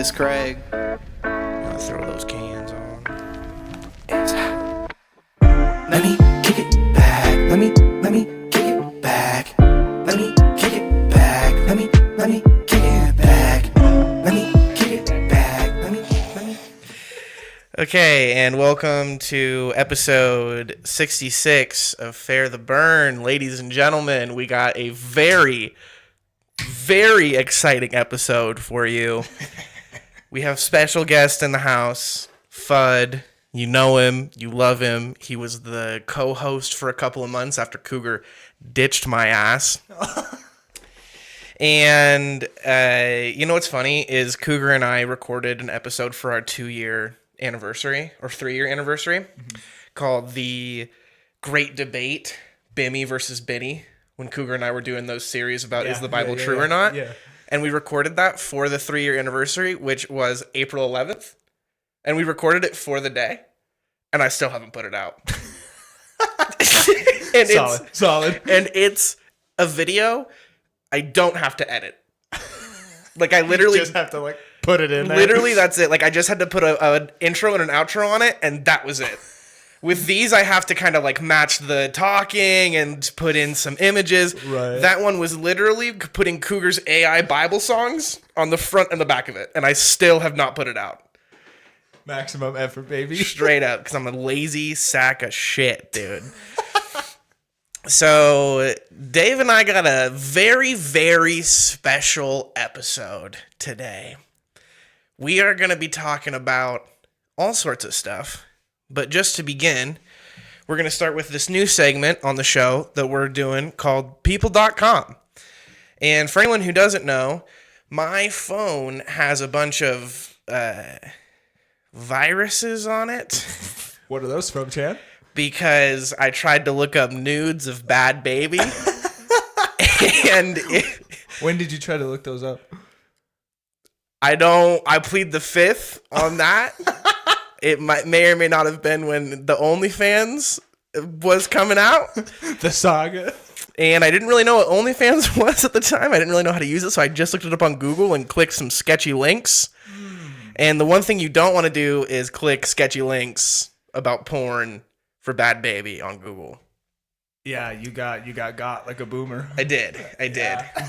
It's Craig. I'll throw those cans on. It's hot. Let me kick it back. Let me kick it back. Let me kick it back. Let me kick it back. Let me kick it back. Let me. Okay, and welcome to episode 66 of Fehr the Burn. Ladies and gentlemen, we got a very exciting episode for you. We have special guest in the house, Fudd. You know him, you love him. He was the co-host for a couple of months after Cougar ditched my ass. And you know what's funny is Cougar and I recorded an episode for our 2-year anniversary or 3-year anniversary called The Great Debate, Bimmy versus Binny, when Cougar and I were doing those series about is the Bible true or not. Yeah. And we recorded that for the 3-year anniversary, which was April 11th. And we recorded it for the day. And I still haven't put it out. And Solid. And it's a video I don't have to edit. Like, I literally just have to put it in there. Literally, that's it. Like, I just had to put an intro and an outro on it, and that was it. With these, I have to kind of match the talking and put in some images. Right. That one was literally putting Cougar's AI Bible songs on the front and the back of it, and I still have not put it out. Maximum effort, baby. Straight up, because I'm a lazy sack of shit, dude. So, Dave and I got a very special episode today. We are going to be talking about all sorts of stuff. But just to begin, we're going to start with this new segment on the show that we're doing called People.com. And for anyone who doesn't know, my phone has a bunch of viruses on it. What are those from, Chad? Because I tried to look up nudes of Bad Baby. And When did you try to look those up? I plead the fifth on that. It may or may not have been when the OnlyFans was coming out. The saga. And I didn't really know what OnlyFans was at the time. I didn't really know how to use it, so I just looked it up on Google and clicked some sketchy links. And the one thing you don't want to do is click sketchy links about porn for Bad Baby on Google. Yeah, you got like a boomer. I did.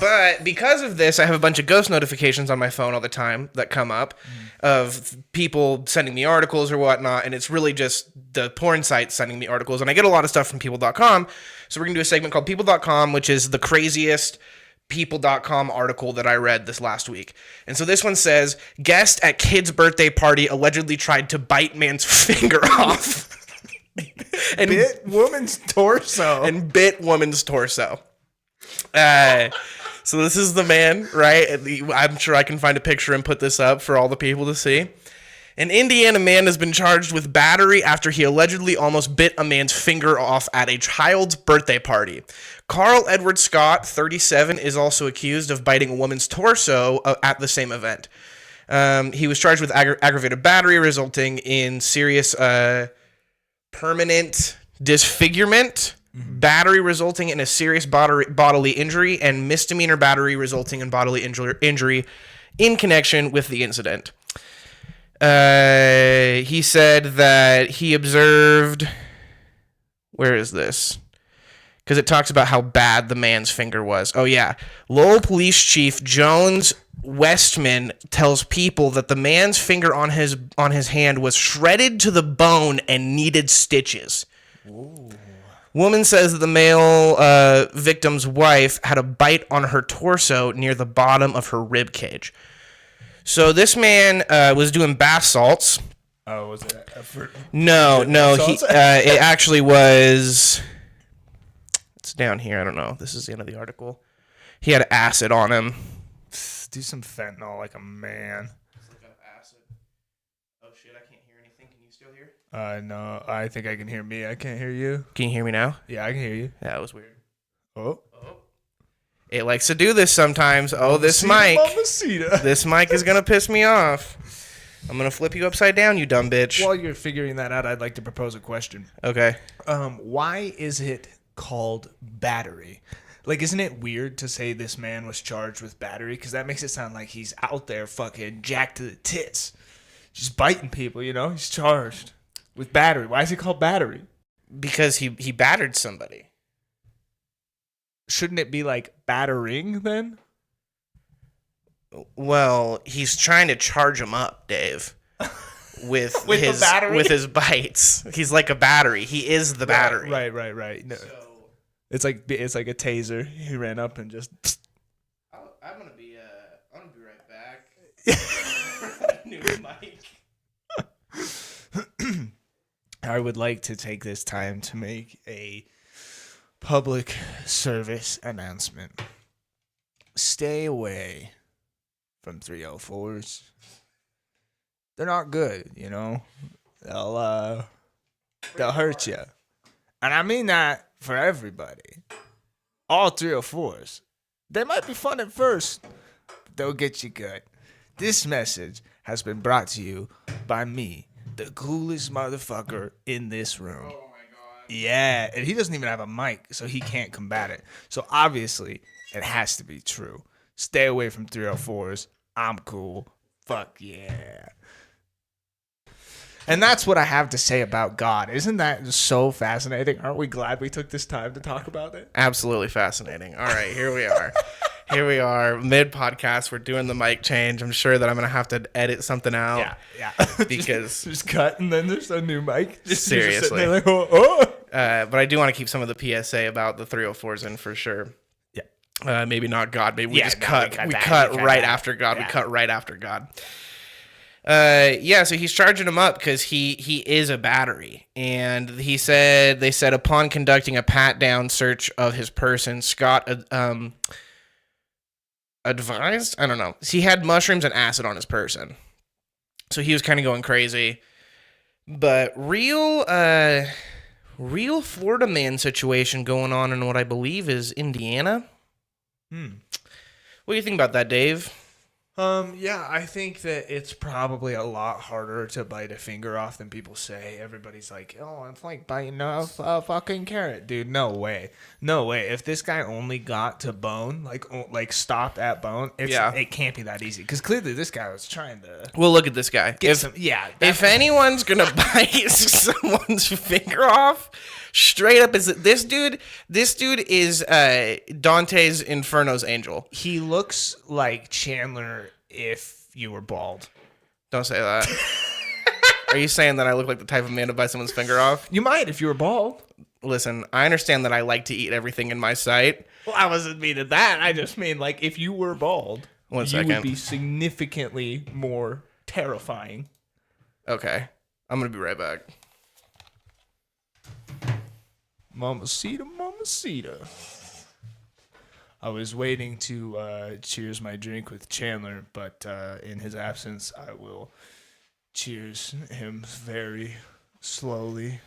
But because of this, I have a bunch of ghost notifications on my phone all the time that come up of people sending me articles or whatnot, and it's really just the porn sites sending me articles, and I get a lot of stuff from People.com, so we're going to do a segment called People.com, which is the craziest People.com article that I read this last week. And so this one says, guest at kid's birthday party allegedly tried to bite man's finger off. And bit woman's torso. So this is the man, right? I'm sure I can find a picture and put this up for all the people to see. An Indiana man has been charged with battery after he allegedly almost bit a man's finger off at a child's birthday party. Carl Edward Scott, 37, is also accused of biting a woman's torso at the same event. He was charged with aggravated battery resulting in serious permanent disfigurement, battery resulting in a serious bodily injury, and misdemeanor battery resulting in bodily injury in connection with the incident. He said that he observed... Where is this? Because it talks about how bad the man's finger was. Oh, yeah. Lowell Police Chief Jones Westman tells people that the man's finger on his hand was shredded to the bone and needed stitches. Ooh. Woman says that the male victim's wife had a bite on her torso near the bottom of her rib cage. So this man was doing bath salts. Oh, was it? No. It actually was... It's down here. I don't know. This is the end of the article. He had acid on him. Do some fentanyl like a man. Let's look up acid. Oh shit, I can't hear anything. Can you still hear? No, I think I can hear me. I can't hear you. Can you hear me now? Yeah, I can hear you. Yeah, that was weird. Oh. It likes to do this sometimes. Oh, this mic. This mic is going to piss me off. I'm going to flip you upside down, you dumb bitch. While you're figuring that out, I'd like to propose a question. Okay. Why is it called battery? Like, isn't it weird to say this man was charged with battery? Because that makes it sound like he's out there fucking jacked to the tits. Just biting people, you know? He's charged with battery. Why is he called battery? Because he battered somebody. Shouldn't it be like battering then? Well, he's trying to charge him up, Dave. With the battery? with his bites. He's like a battery. He is the battery. Right. No. It's like a taser. He ran up and just. I'm gonna be right back. New mic. I would like to take this time to make a public service announcement. Stay away from 304s. They're not good, you know. They'll hurt you. And I mean that for everybody. All 304s. They might be fun at first, but they'll get you good. This message has been brought to you by me, the coolest motherfucker in this room. Oh my god. Yeah, and he doesn't even have a mic, so he can't combat it. So obviously, it has to be true. Stay away from 304s. I'm cool. Fuck yeah. And that's what I have to say about God. Isn't that so fascinating? Aren't we glad we took this time to talk about it? Absolutely fascinating. All right, here we are. Here we are, mid-podcast. We're doing the mic change. I'm sure that I'm going to have to edit something out. Yeah. Because... just cut, and then there's a new mic. Seriously. Just sitting there like, oh. But I do want to keep some of the PSA about the 304s in for sure. Yeah. Maybe not God. Maybe we Yeah, just no, cut. we We cut cut that. right after God. Yeah. We cut right after God. So he's charging him up because he is a battery, and they said upon conducting a pat down search of his person, Scott advised, I don't know, he had mushrooms and acid on his person, so he was kind of going crazy. But real Florida man situation going on in what I believe is Indiana. What do you think about that, Dave? Yeah, I think that it's probably a lot harder to bite a finger off than people say. Everybody's like, oh, it's like biting a fucking carrot. Dude, no way. No way. If this guy only got to bone, like stopped at bone, it can't be that easy. Because clearly this guy was trying to Well, look at this guy. If anyone's gonna bite someone's finger off, straight up is this dude. This dude is Dante's Inferno's angel. he looks like Chandler if you were bald. Don't say that. Are you saying that I look like the type of man to bite someone's finger off? You might if you were bald. Listen, I understand that I like to eat everything in my sight. Well, I wasn't meaning that. I just mean like if you were bald, One you second. would be significantly more terrifying. Okay, I'm gonna be right back. Mamacita, mamacita. I was waiting to cheers my drink with Chandler, but in his absence, I will cheers him very slowly.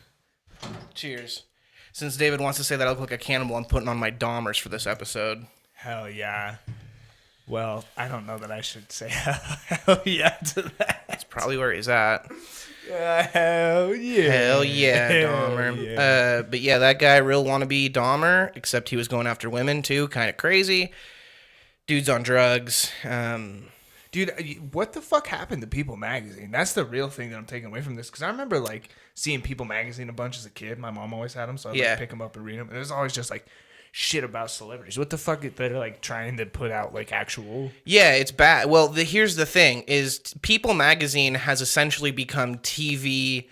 Cheers. Since David wants to say that I look like a cannibal, I'm putting on my Dahmers for this episode. Hell yeah. Well, I don't know that I should say hell yeah to that. That's probably where he's at. Hell yeah. Hell yeah, Hell Dahmer. yeah. But yeah, that guy real wannabe Dahmer, except he was going after women too, kind of crazy. Dude's on drugs. Dude, what the fuck happened to People Magazine? That's the real thing that I'm taking away from this. Because I remember, like, seeing People Magazine a bunch as a kid. My mom always had them, so I'd like, pick them up and read them. And it was always just, like, shit about celebrities. What the fuck? They're, like, trying to put out, like, actual... Yeah, it's bad. Well, here's the thing, is People Magazine has essentially become TV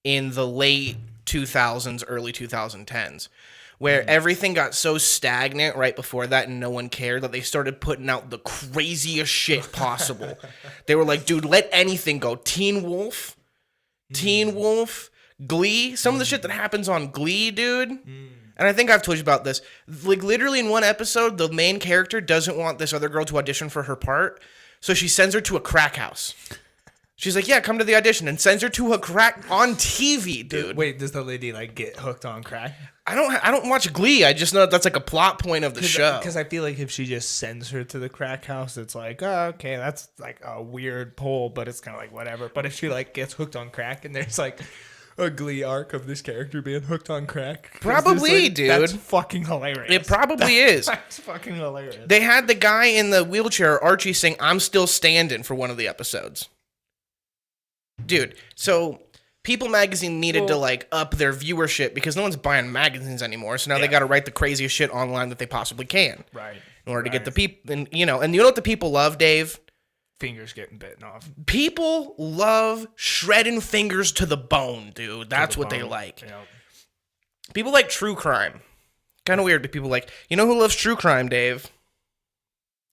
in the late 2000s, early 2010s. Where everything got so stagnant right before that and no one cared that they started putting out the craziest shit possible. They were like, dude, let anything go. Teen Wolf, Glee, some of the shit that happens on Glee, dude. And I think I've told you about this. Like, literally in one episode, the main character doesn't want this other girl to audition for her part, so she sends her to a crack house. She's like, yeah, come to the audition, and sends her to a crack on TV, dude. Wait, does the lady, like, get hooked on crack? I don't watch Glee. I just know that's like a plot point of the show. Because I feel like if she just sends her to the crack house, it's like, oh, okay, that's like a weird pull, but it's kind of like whatever. But if she like gets hooked on crack and there's like, a Glee arc of this character being hooked on crack? 'Cause Probably, this, like, That's dude. fucking hilarious. It probably is. That's fucking hilarious. They had the guy in the wheelchair, Archie, sing "I'm Still Standing" for one of the episodes. Dude, so People Magazine needed to like up their viewership because no one's buying magazines anymore. So now they got to write the craziest shit online that they possibly can, Right. in order to get the people. And you know what the people love, Dave? Fingers getting bitten off. People love shredding fingers to the bone, dude. That's what they like. Yep. People like true crime. Kind of weird, but people like. You know who loves true crime, Dave?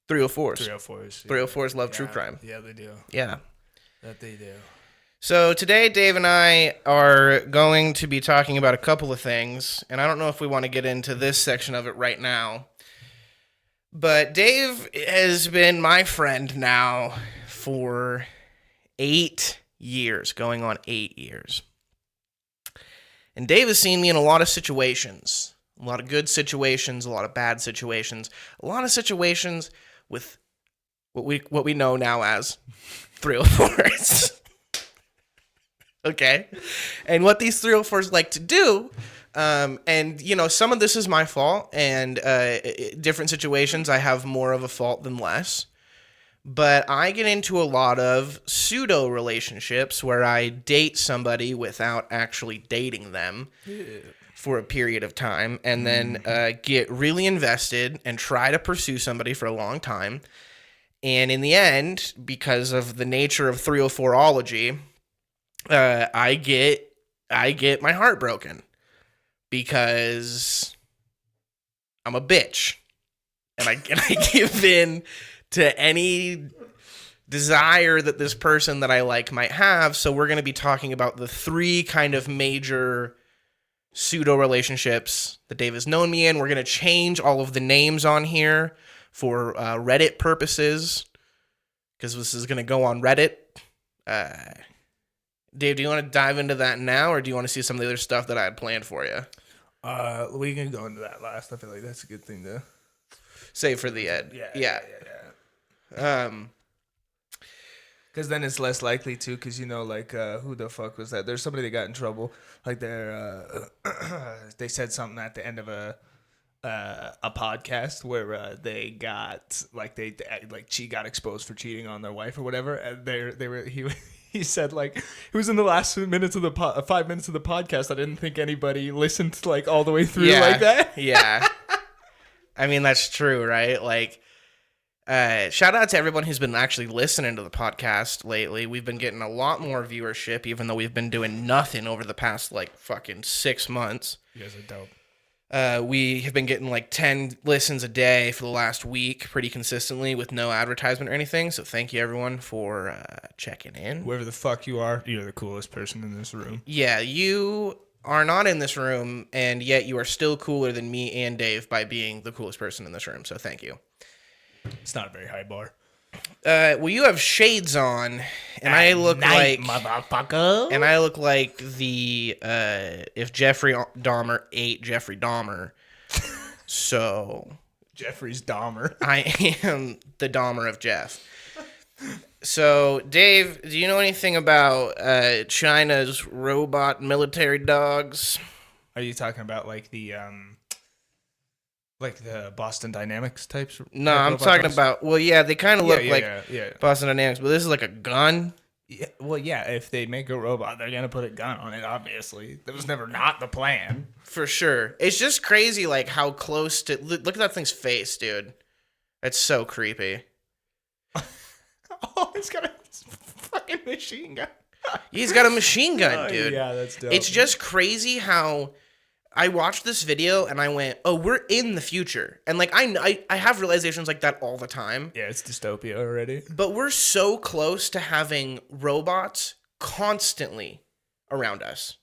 304s. 304s. 304s love true crime. Yeah, they do. Yeah. That they do. So today, Dave and I are going to be talking about a couple of things, and I don't know if we want to get into this section of it right now. But Dave has been my friend now for 8 years, going on 8 years. And Dave has seen me in a lot of situations, a lot of good situations, a lot of bad situations, a lot of situations with what we know now as 304s. Okay. And what these 304s like to do, and, you know, some of this is my fault, and different situations I have more of a fault than less. But I get into a lot of pseudo relationships where I date somebody without actually dating them for a period of time, and then get really invested and try to pursue somebody for a long time. And in the end, because of the nature of 304ology, I get my heart broken because I'm a bitch, and I give in to any desire that this person that I like might have. So we're going to be talking about the 3 kind of major pseudo relationships that Dave has known me in. We're going to change all of the names on here for Reddit purposes, because this is going to go on Reddit. Dave, do you want to dive into that now, or do you want to see some of the other stuff that I had planned for you? We can go into that last. I feel like that's a good thing to save for the end. Yeah. Because then it's less likely to, because, you know, like, who the fuck was that? There's somebody that got in trouble. Like, they said something at the end of a podcast where they got, like, she got exposed for cheating on their wife or whatever. And he said, like, it was in the last 5 minutes of the podcast. I didn't think anybody listened, like, all the way through like that. Yeah. I mean, that's true, right? Like, shout out to everyone who's been actually listening to the podcast lately. We've been getting a lot more viewership, even though we've been doing nothing over the past, like, fucking 6 months. You guys are dope. We have been getting like 10 listens a day for the last week pretty consistently with no advertisement or anything. So thank you, everyone, for checking in. Whoever the fuck you are, you're the coolest person in this room. Yeah, you are not in this room, and yet you are still cooler than me and Dave by being the coolest person in this room. So thank you. It's not a very high bar. Well, you have shades on, and I look like motherfucker. And I look like the if Jeffrey Dahmer ate Jeffrey Dahmer. So Jeffrey's Dahmer. I am the Dahmer of Jeff. So, Dave, do you know anything about China's robot military dogs? Are you talking about like the Boston Dynamics types? No, I'm talking about. Well, yeah, they kind of look like yeah. Boston Dynamics, but this is like a gun. Yeah, well, yeah. If they make a robot, they're gonna put a gun on it. Obviously, that was never not the plan. For sure. It's just crazy, like how close to. Look at that thing's face, dude. It's so creepy. Oh, he's got a fucking machine gun. He's got a machine gun, dude. Yeah, that's dope. It's just crazy how I watched this video and I went, "Oh, we're in the future." And like I have realizations like that all the time. Yeah, it's dystopia already. But we're so close to having robots constantly around us.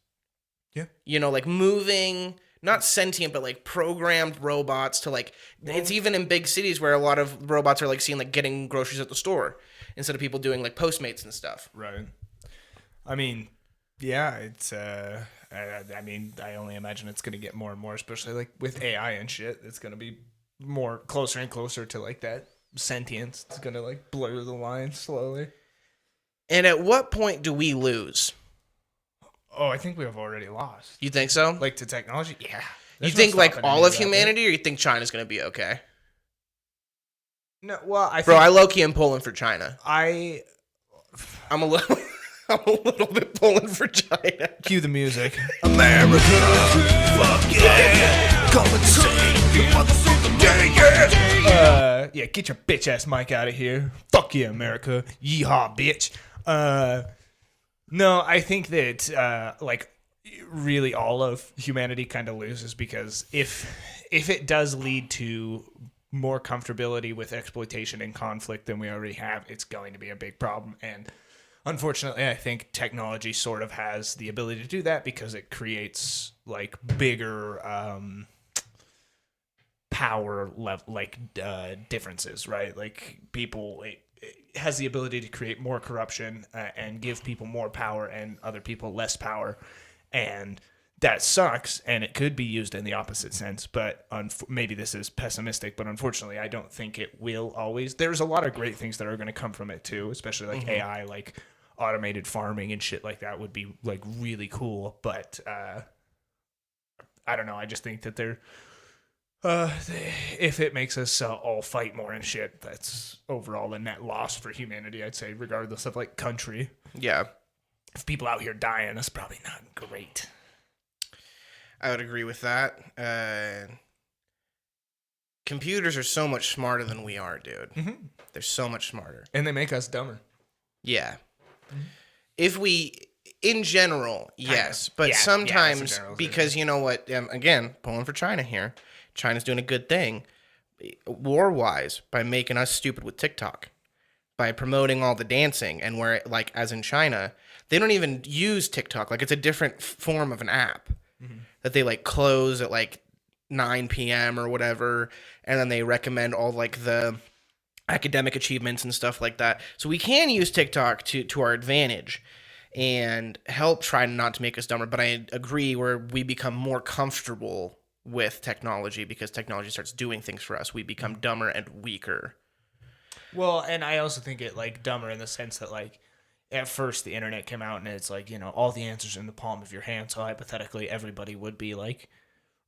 Yeah. You know, like moving, not sentient, but like programmed robots to like, it's even in big cities where a lot of robots are like seen like getting groceries at the store instead of people doing like Postmates and stuff. Right. I mean, yeah, it's, I mean, I only imagine it's going to get more and more, especially like with AI and shit. It's going to be more closer and closer to like that sentience. It's going to like blur the lines slowly. And at what point do we lose? Oh, I think we have already lost. You think so? Like to technology? Yeah. You There's no think like stopping all any of that, humanity, or you think China's gonna be okay? No, well, I Bro, think I low-key am pulling for China. I I'm a little, I'm a little bit pulling for China. cue the music. America, fuck yeah, come and sing your motherfucking day, yeah. Yeah, get your bitch ass mic out of here. Fuck yeah, America. Yeehaw, bitch. No, I think that like really all of humanity kind of loses because if it does lead to more comfortability with exploitation and conflict than we already have, it's going to be a big problem. And unfortunately, I think technology sort of has the ability to do that because it creates like bigger power level, like differences, right? Like people, it has the ability to create more corruption and give people more power and other people less power, and that sucks. And it could be used in the opposite sense, but maybe this is pessimistic, but unfortunately, I don't think it will always. There's a lot of great things that are going to come from it too, especially like AI, like automated farming and shit like that would be like really cool. But I don't know. I just think that they're. If it makes us all fight more and shit, that's overall a net loss for humanity, I'd say, regardless of like country. Yeah, If people out here dying, that's probably not great. I would agree with that. Computers are so much smarter than we are, dude. Mm-hmm. They're so much smarter. And they make us dumber. Yeah. If we, in general, yes. But Yeah, sometimes, that's a general because statement. you know what, again, pulling for China here. China's doing a good thing, war-wise, by making us stupid with TikTok. By promoting all the dancing. And where, like, as in China, they don't even use TikTok. Like, it's a different form of an app that they, like, close at, like, 9 p.m. or whatever. And then they recommend all, like, the academic achievements and stuff like that. So we can use TikTok to our advantage and help try not to make us dumber. But I agree where we become more comfortable with technology because technology starts doing things for us. We become dumber and weaker. Well, and I also think it like dumber in the sense that like at first the internet came out and it's like, you know, all the answers in the palm of your hand. So hypothetically everybody would be like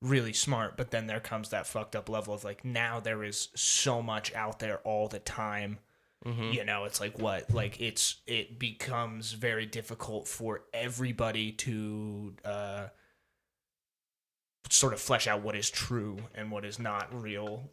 really smart, but then there comes that fucked up level of like now there is so much out there all the time. You know, it's like what? Like it becomes very difficult for everybody to sort of flesh out what is true and what is not real.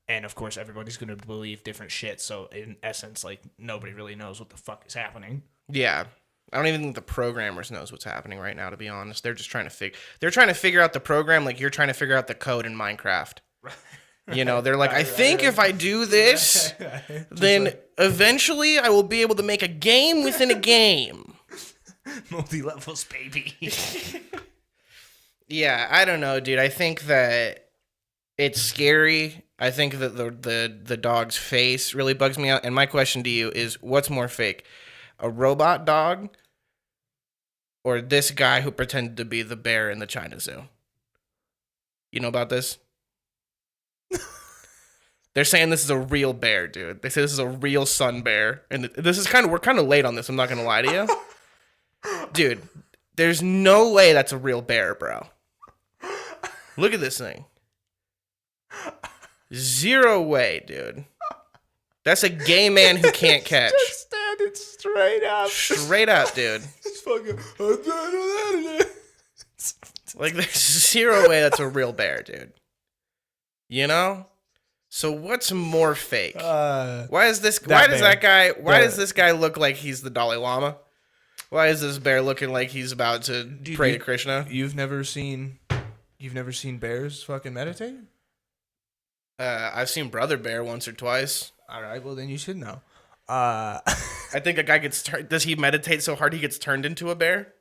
And of course, everybody's going to believe different shit. So in essence, like nobody really knows what the fuck is happening. Yeah. I don't even think the programmers knows what's happening right now, to be honest. They're just trying to they're trying to figure out the program like you're trying to figure out the code in Minecraft. You know, they're like, I think if I do this, then eventually I will be able to make a game within a game. Multi-levels, baby. Yeah, I don't know, dude. I think that it's scary. I think that the dog's face really bugs me out. And my question to you is, what's more fake? A robot dog or this guy who pretended to be the bear in the China Zoo? You know about this? They're saying this is a real bear, dude. They say this is a real sun bear. And this is we're kind of late on this. I'm not going to lie to you. Dude, there's no way that's a real bear, bro. Look at this thing. Zero way, dude. That's a gay man who can't catch. Just standing straight up. Straight up, dude. It's fucking. Like, there's zero way that's a real bear, dude. You know? So what's more fake? Why does this guy look like he's the Dalai Lama? Why is this bear looking like he's about to pray to Krishna? You've never seen bears fucking meditate? I've seen Brother Bear once or twice. All right, well then you should know. I think a guy does he meditate so hard he gets turned into a bear?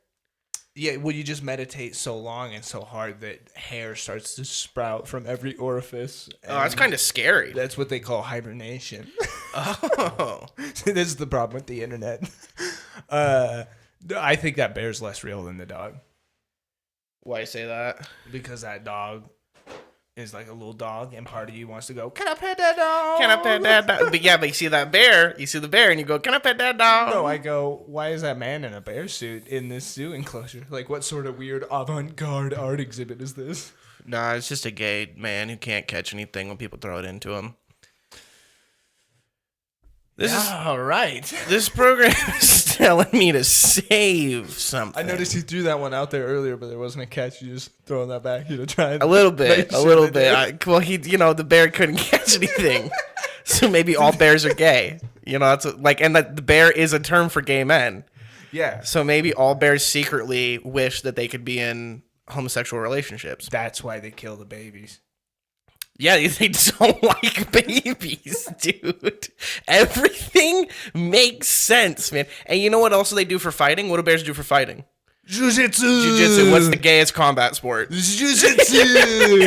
Yeah, well, you just meditate so long and so hard that hair starts to sprout from every orifice. Oh, that's kind of scary. That's what they call hibernation. Oh. This is the problem with the internet. I think that bear's less real than the dog. Why say that? Because that dog is like a little dog, and part of you wants to go, can I pet that dog? Can I pet that dog? But yeah, but you see that bear, you see the bear, and you go, can I pet that dog? No, I go, why is that man in a bear suit in this zoo enclosure? Like, what sort of weird avant-garde art exhibit is this? Nah, it's just a gay man who can't catch anything when people throw it into him. All right. This program is telling me to save something. I noticed you threw that one out there earlier, but there wasn't a catch. You just throwing that back, try and A little bit. make A sure little they bit. did. The bear couldn't catch anything. So maybe all bears are gay. That's and the bear is a term for gay men. Yeah. So maybe all bears secretly wish that they could be in homosexual relationships. That's why they kill the babies. Yeah, they don't like babies, dude. Everything makes sense, man. And you know what else they do for fighting? What do bears do for fighting? Jiu-jitsu. Jiu-jitsu. What's the gayest combat sport? Jiu-jitsu.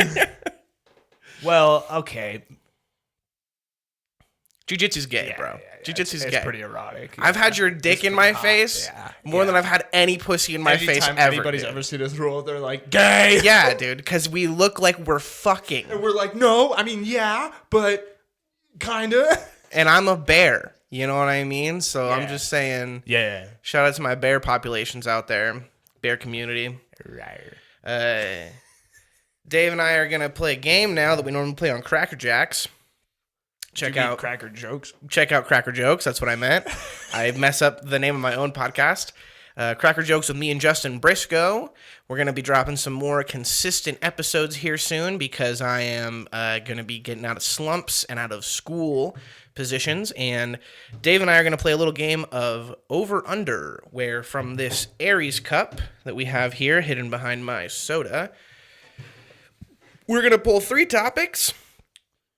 Well, okay. Jiu-jitsu's gay, bro. Jiu-jitsu's it's gay. pretty erotic. I've had your dick in my face more than I've had any pussy in my face Anytime ever. anybody's dude. ever seen us roll, they're like, gay. Yeah, dude, because we look like we're fucking. And we're like, no, I mean, yeah, but kinda. And I'm a bear. You know what I mean? So I'm Yeah. just saying, Yeah. shout out to my bear populations out there, bear community. Right. Dave and I are going to play a game now that we normally play on Cracker Jacks. Check out Cracker Jokes. Cracker Jokes. That's what I meant. I mess up the name of my own podcast. Cracker Jokes with me and Justin Briscoe. We're going to be dropping some more consistent episodes here soon because I am going to be getting out of slumps and out of school positions. And Dave and I are going to play a little game of over-under, where from this Aries cup that we have here hidden behind my soda, we're going to pull 3 topics.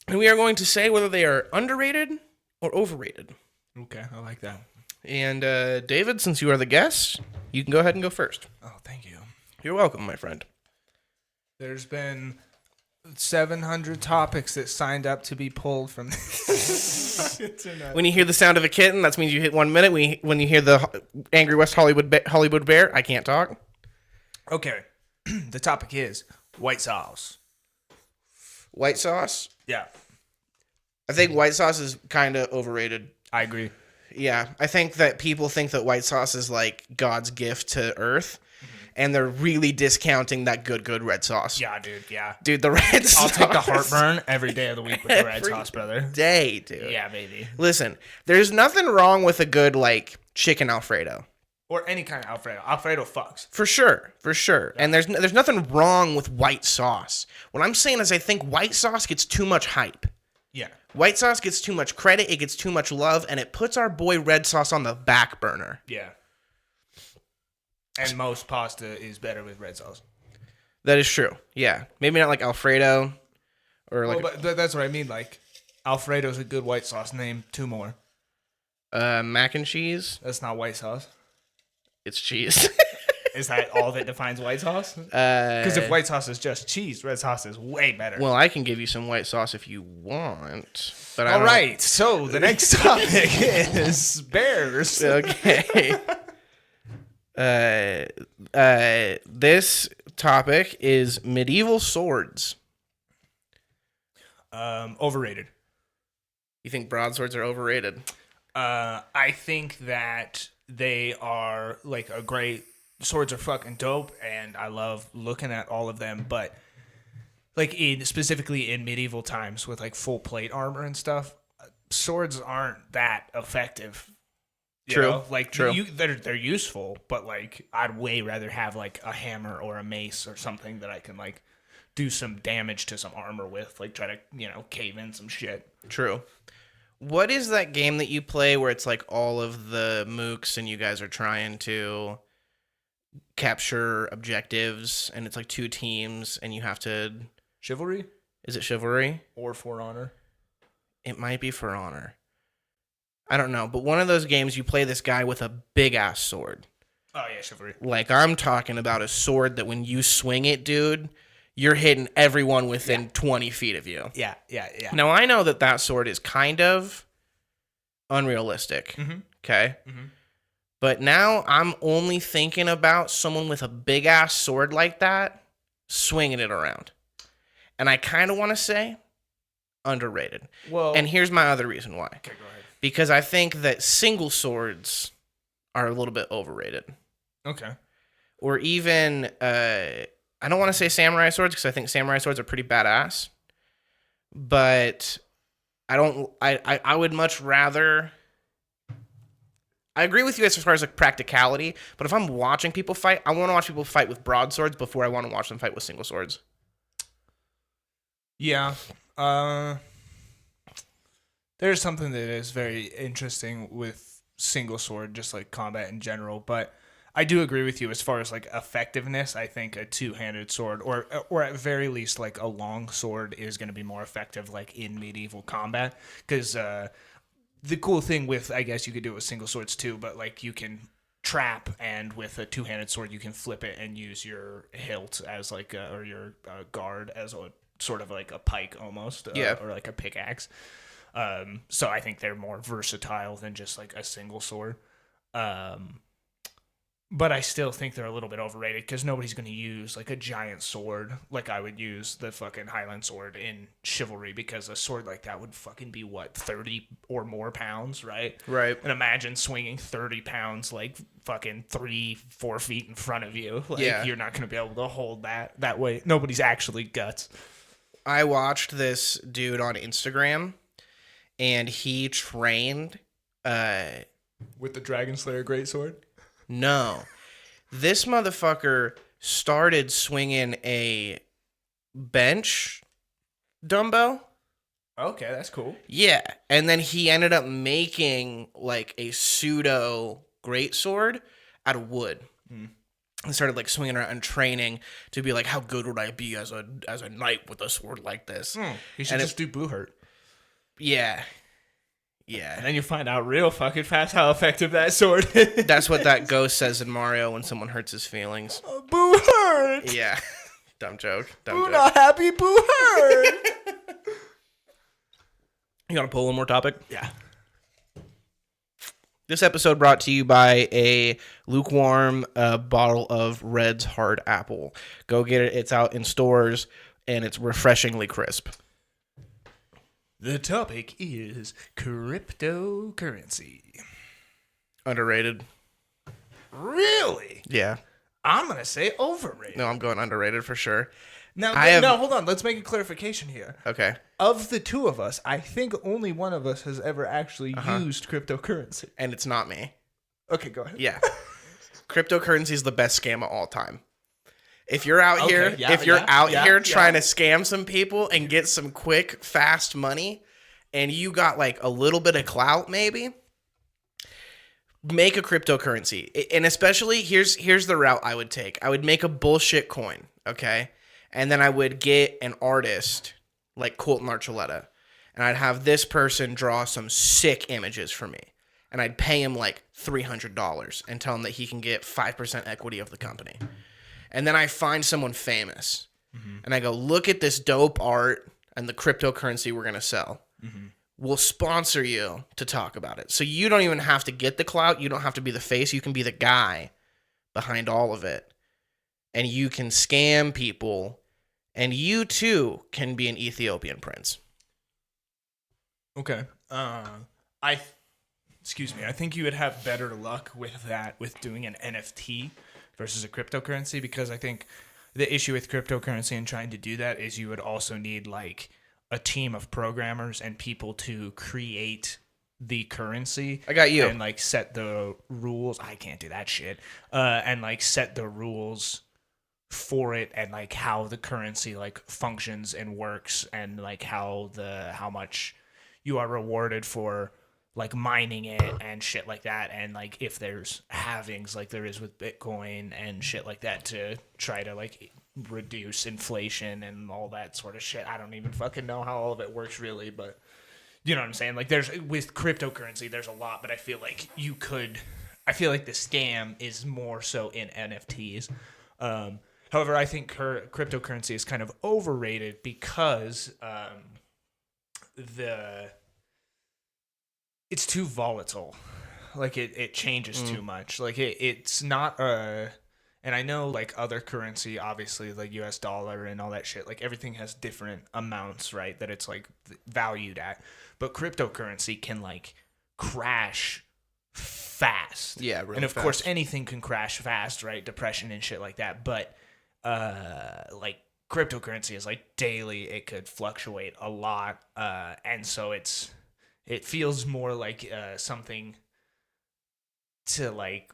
And we are going to say whether they are underrated or overrated. Okay, I like that. And David, since you are the guest, you can go ahead and go first. Oh, thank you. You're welcome, my friend. There's been 700 topics that signed up to be pulled from this. When you hear the sound of a kitten, that means you hit 1 minute. When you hear the angry West Hollywood bear, I can't talk. Okay, the topic is white sauce. White sauce. Yeah, I think white sauce is kind of overrated. I agree. Yeah, I think that people think that white sauce is like God's gift to Earth, and they're really discounting that good red sauce. Yeah, dude, yeah. Dude, the red sauce. I'll take the heartburn every day of the week with the red sauce, brother. Day, dude. Yeah, baby. Listen, there's nothing wrong with a good, chicken Alfredo. Or any kind of Alfredo. Alfredo fucks. For sure. Yeah. And there's nothing wrong with white sauce. What I'm saying is I think white sauce gets too much hype. Yeah. White sauce gets too much credit, it gets too much love, and it puts our boy red sauce on the back burner. Yeah. And most pasta is better with red sauce. That is true. Yeah. Maybe not like Alfredo or but that's what I mean. Like, Alfredo's a good white sauce. Name 2 more. mac and cheese. That's not white sauce. It's cheese. Is that all that defines white sauce? Because if white sauce is just cheese, red sauce is way better. Well, I can give you some white sauce if you want. But all right. So the next topic is bears. Okay. This topic is medieval swords. Overrated. You think broadswords are overrated? I think that they are like a great. Swords are fucking dope, and I love looking at all of them. But specifically in medieval times with like full plate armor and stuff, swords aren't that effective. True. True. They're useful, but I'd way rather have a hammer or a mace or something that I can do some damage to some armor with, try to cave in some shit. True. What is that game that you play where it's all of the mooks and you guys are trying to capture objectives and it's 2 teams and you have to... Chivalry? Is it Chivalry? Or For Honor? It might be For Honor. I don't know, but one of those games you play this guy with a big ass sword. Oh yeah, Chivalry. I'm talking about a sword that when you swing it, dude, you're hitting everyone within 20 feet of you. Yeah. Now, I know that sword is kind of unrealistic, okay? Mm-hmm. But now I'm only thinking about someone with a big-ass sword like that swinging it around. And I kind of want to say underrated. Well, And here's my other reason why. okay, go ahead. Because I think that single swords are a little bit overrated. Okay. Or even, I don't want to say samurai swords because I think samurai swords are pretty badass. But I would much rather. I agree with you as far as like practicality, but if I'm watching people fight, I want to watch people fight with broadswords before I want to watch them fight with single swords. Yeah. There's something that is very interesting with single sword, just like combat in general, but I do agree with you as far as like effectiveness. I think a two-handed sword or at very least like a long sword is going to be more effective like in medieval combat cuz the cool thing with, I guess you could do it with single swords too, but like you can trap, and with a two-handed sword you can flip it and use your hilt as like or your guard as a sort of like a pike almost, or like a pickaxe. So I think they're more versatile than just like a single sword. But I still think they're a little bit overrated because nobody's going to use like a giant sword like I would use the fucking Highland sword in Chivalry, because a sword like that would fucking be what, 30 or more pounds, right? Right. And imagine swinging 30 pounds like fucking 3-4 feet in front of you. Like, Yeah. you're not going to be able to hold that way. Nobody's actually guts. I watched this dude on Instagram, and he trained. With the Dragon Slayer greatsword? No, this motherfucker started swinging a bench dumbbell. Okay, that's cool. Yeah, and then he ended up making like a pseudo greatsword out of wood. And started like swinging around and training to be like, how good would I be as a knight with a sword like this? You should And just do Boo Hurt. Yeah. And Yeah. then you find out real fucking fast how effective that sword is. That's what that ghost says in Mario when someone hurts his feelings. Boo Hurt! Yeah. Dumb joke. Boo not happy, Boo Hurt! You want to pull one more topic? Yeah. This episode brought to you by a lukewarm bottle of Red's Hard Apple. Go get it. It's out in stores, and it's refreshingly crisp. The topic is cryptocurrency. Underrated. Really? Yeah. I'm going to say overrated. No, I'm going underrated for sure. Now, I have- hold on. Let's make a clarification here. Okay. Of the two of us, I think only one of us has ever actually used cryptocurrency. And it's not me. Okay, go ahead. Yeah. Cryptocurrency is the best scam of all time. If you're out here, trying to scam some people and get some quick, fast money, and you got like a little bit of clout, maybe make a cryptocurrency. And especially here's the route I would take. I would make a bullshit coin, okay, and then I would get an artist like Colton Archuleta, and I'd have this person draw some sick images for me, and I'd pay him like $300 and tell him that he can get 5% equity of the company. And then I find someone famous, and I go, look at this dope art and the cryptocurrency we're going to sell. We'll sponsor you to talk about it. So you don't even have to get the clout. You don't have to be the face. You can be the guy behind all of it. And you can scam people, and you too can be an Ethiopian prince. Okay. Excuse me. I think you would have better luck with that, with doing an NFT versus a cryptocurrency, because I think the issue with cryptocurrency and trying to do that is you would also need like a team of programmers and people to create the currency. I got you. And like set the rules. I can't do that shit. And like set the rules for it, and like how the currency like functions and works, and like how much you are rewarded for like mining it and shit like that, and like if there's halvings like there is with Bitcoin and shit like that to try to like reduce inflation and all that sort of shit. I don't even fucking know how all of it works really, but you know what I'm saying? Like there's, with cryptocurrency there's a lot, but I feel like the scam is more so in NFTs. However, I think cryptocurrency is kind of overrated because it's too volatile. Like it changes too much. Like it's not And I know like other currency, obviously like US dollar and all that shit, like everything has different amounts, right? That it's like valued at. But cryptocurrency can like crash fast. Yeah, really and of fast. course anything can crash fast, right? Depression and shit like that. But like cryptocurrency is like daily, it could fluctuate a lot. And so it feels more like something to like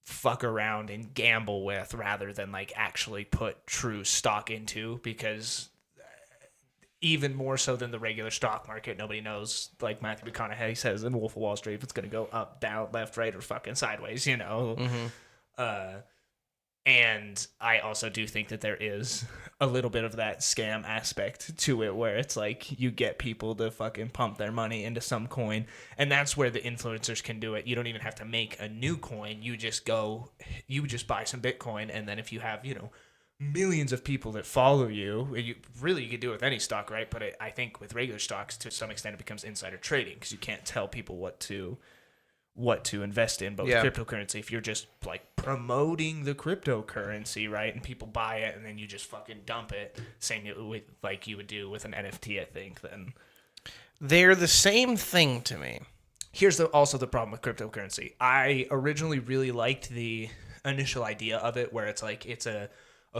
fuck around and gamble with rather than like actually put true stock into, because even more so than the regular stock market, nobody knows, like Matthew McConaughey says in Wolf of Wall Street, if it's going to go up, down, left, right, or fucking sideways, you know. And I also do think that there is a little bit of that scam aspect to it, where it's like you get people to fucking pump their money into some coin, and that's where the influencers can do it. You don't even have to make a new coin. You just buy some Bitcoin, and then if you have, millions of people that follow you, you could do it with any stock, right? But I think with regular stocks, to some extent, it becomes insider trading, because you can't tell people what to invest in. But with cryptocurrency, if you're just like promoting the cryptocurrency, right, and people buy it and then you just fucking dump it, same with like you would do with an NFT, I think, then They're the same thing to me. here's also the problem with cryptocurrency. I originally really liked the initial idea of it, where it's like it's a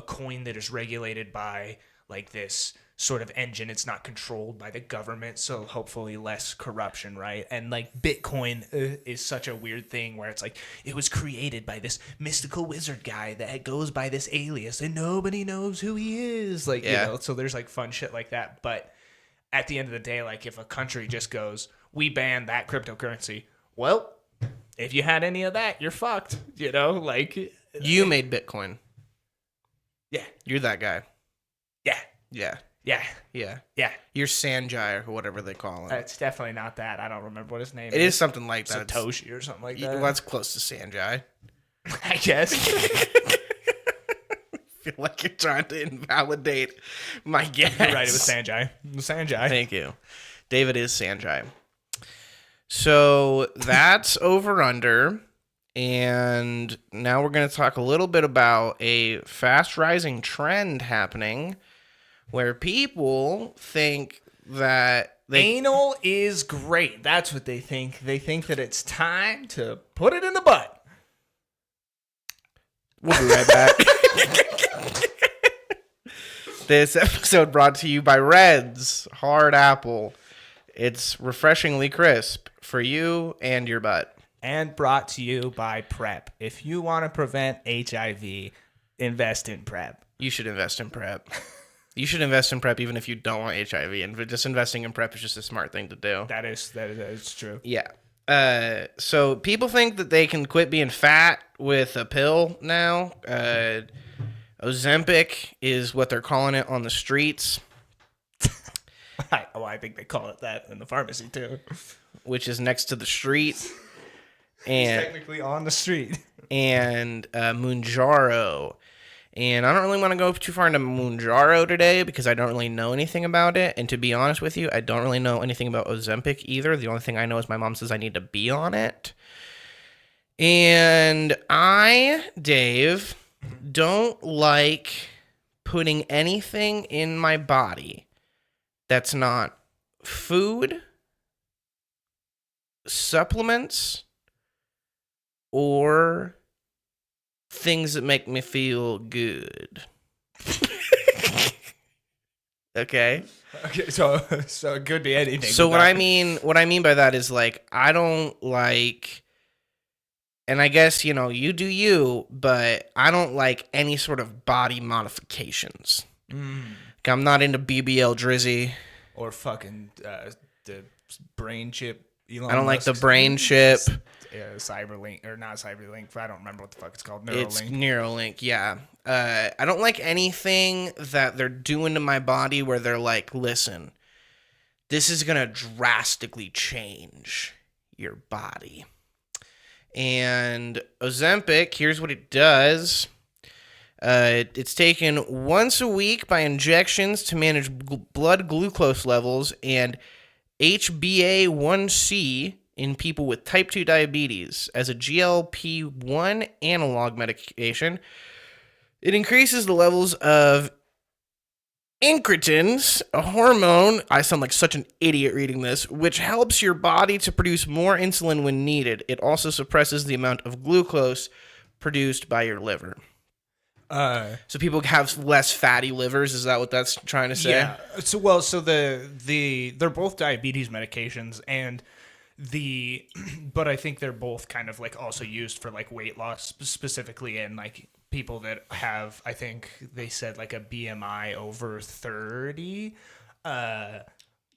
coin that is regulated by like this sort of engine. It's not controlled by the government, so hopefully less corruption, right? And like Bitcoin is such a weird thing, where it's like it was created by this mystical wizard guy that goes by this alias and nobody knows who he is, like so there's like fun shit like that. But at the end of the day, like if a country just goes, we ban that cryptocurrency, well, if you had any of that, you're fucked, like You made Bitcoin. yeah You're that guy. yeah Yeah. yeah Yeah. yeah You're Sanjay or whatever they call him. It's definitely not that. I don't remember what his name is. It is something like that. Satoshi or something like that. Well, that's close to Sanjay. I guess. I feel like you're trying to invalidate my guess. You're right, it was Sanjay. Thank you. David is Sanjay. So that's over under. And now we're going to talk a little bit about a fast rising trend happening where people think that Anal is great. That's what they think. They think that it's time to put it in the butt. We'll be right back. This episode brought to you by Red's Hard Apple. It's refreshingly crisp for you and your butt. And brought to you by PrEP. If you want to prevent HIV, invest in PrEP. You should invest in PrEP. You should invest in PrEP even if you don't want HIV. And just investing in PrEP is just a smart thing to do. That is true. Yeah. So people think that they can quit being fat with a pill now. Ozempic is what they're calling it on the streets. I think they call it that in the pharmacy too. Which is next to the street. And technically on the street. And Mounjaro. And I don't really want to go too far into Mounjaro today because I don't really know anything about it. And to be honest with you, I don't really know anything about Ozempic either. The only thing I know is my mom says I need to be on it. And I, Dave, don't like putting anything in my body that's not food, supplements, or things that make me feel good. Okay, so it could be anything. So what I mean by that is like I don't like, and I guess you do you, but I don't like any sort of body modifications. Like, I'm not into BBL Drizzy or fucking the brain chip. Elon I don't like the Musk's brain chip. Cyberlink, or not Cyberlink. I don't remember what the fuck it's called. It's Neuralink, yeah. I don't like anything that they're doing to my body where they're like, listen, this is going to drastically change your body. And Ozempic, here's what it does. It's taken once a week by injections to manage blood glucose levels and HbA1c in people with type 2 diabetes as a GLP-1 analog medication It increases the levels of incretins, a hormone, I sound like such an idiot reading this, which helps your body to produce more insulin when needed. It also suppresses the amount of glucose produced by your liver. So people have less fatty livers. Is that what that's trying to say? Yeah. So they're both diabetes medications, and but I think they're both kind of like also used for like weight loss, specifically in like people that have, I think they said like a BMI over 30. Granted,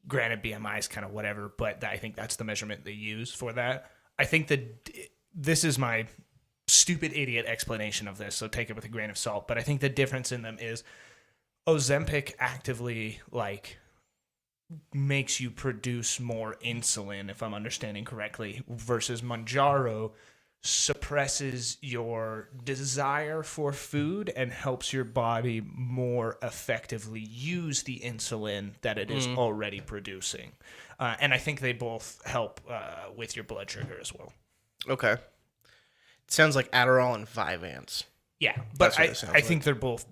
BMI is kind of whatever, but I think that's the measurement they use for that. I think that this is my stupid idiot explanation of this, so take it with a grain of salt. But I think the difference in them is Ozempic actively like makes you produce more insulin, if I'm understanding correctly, versus Mounjaro suppresses your desire for food and helps your body more effectively use the insulin that it is already producing. And I think they both help with your blood sugar as well. Okay. It sounds like Adderall and Vyvanse. Yeah, but I think like. they're both,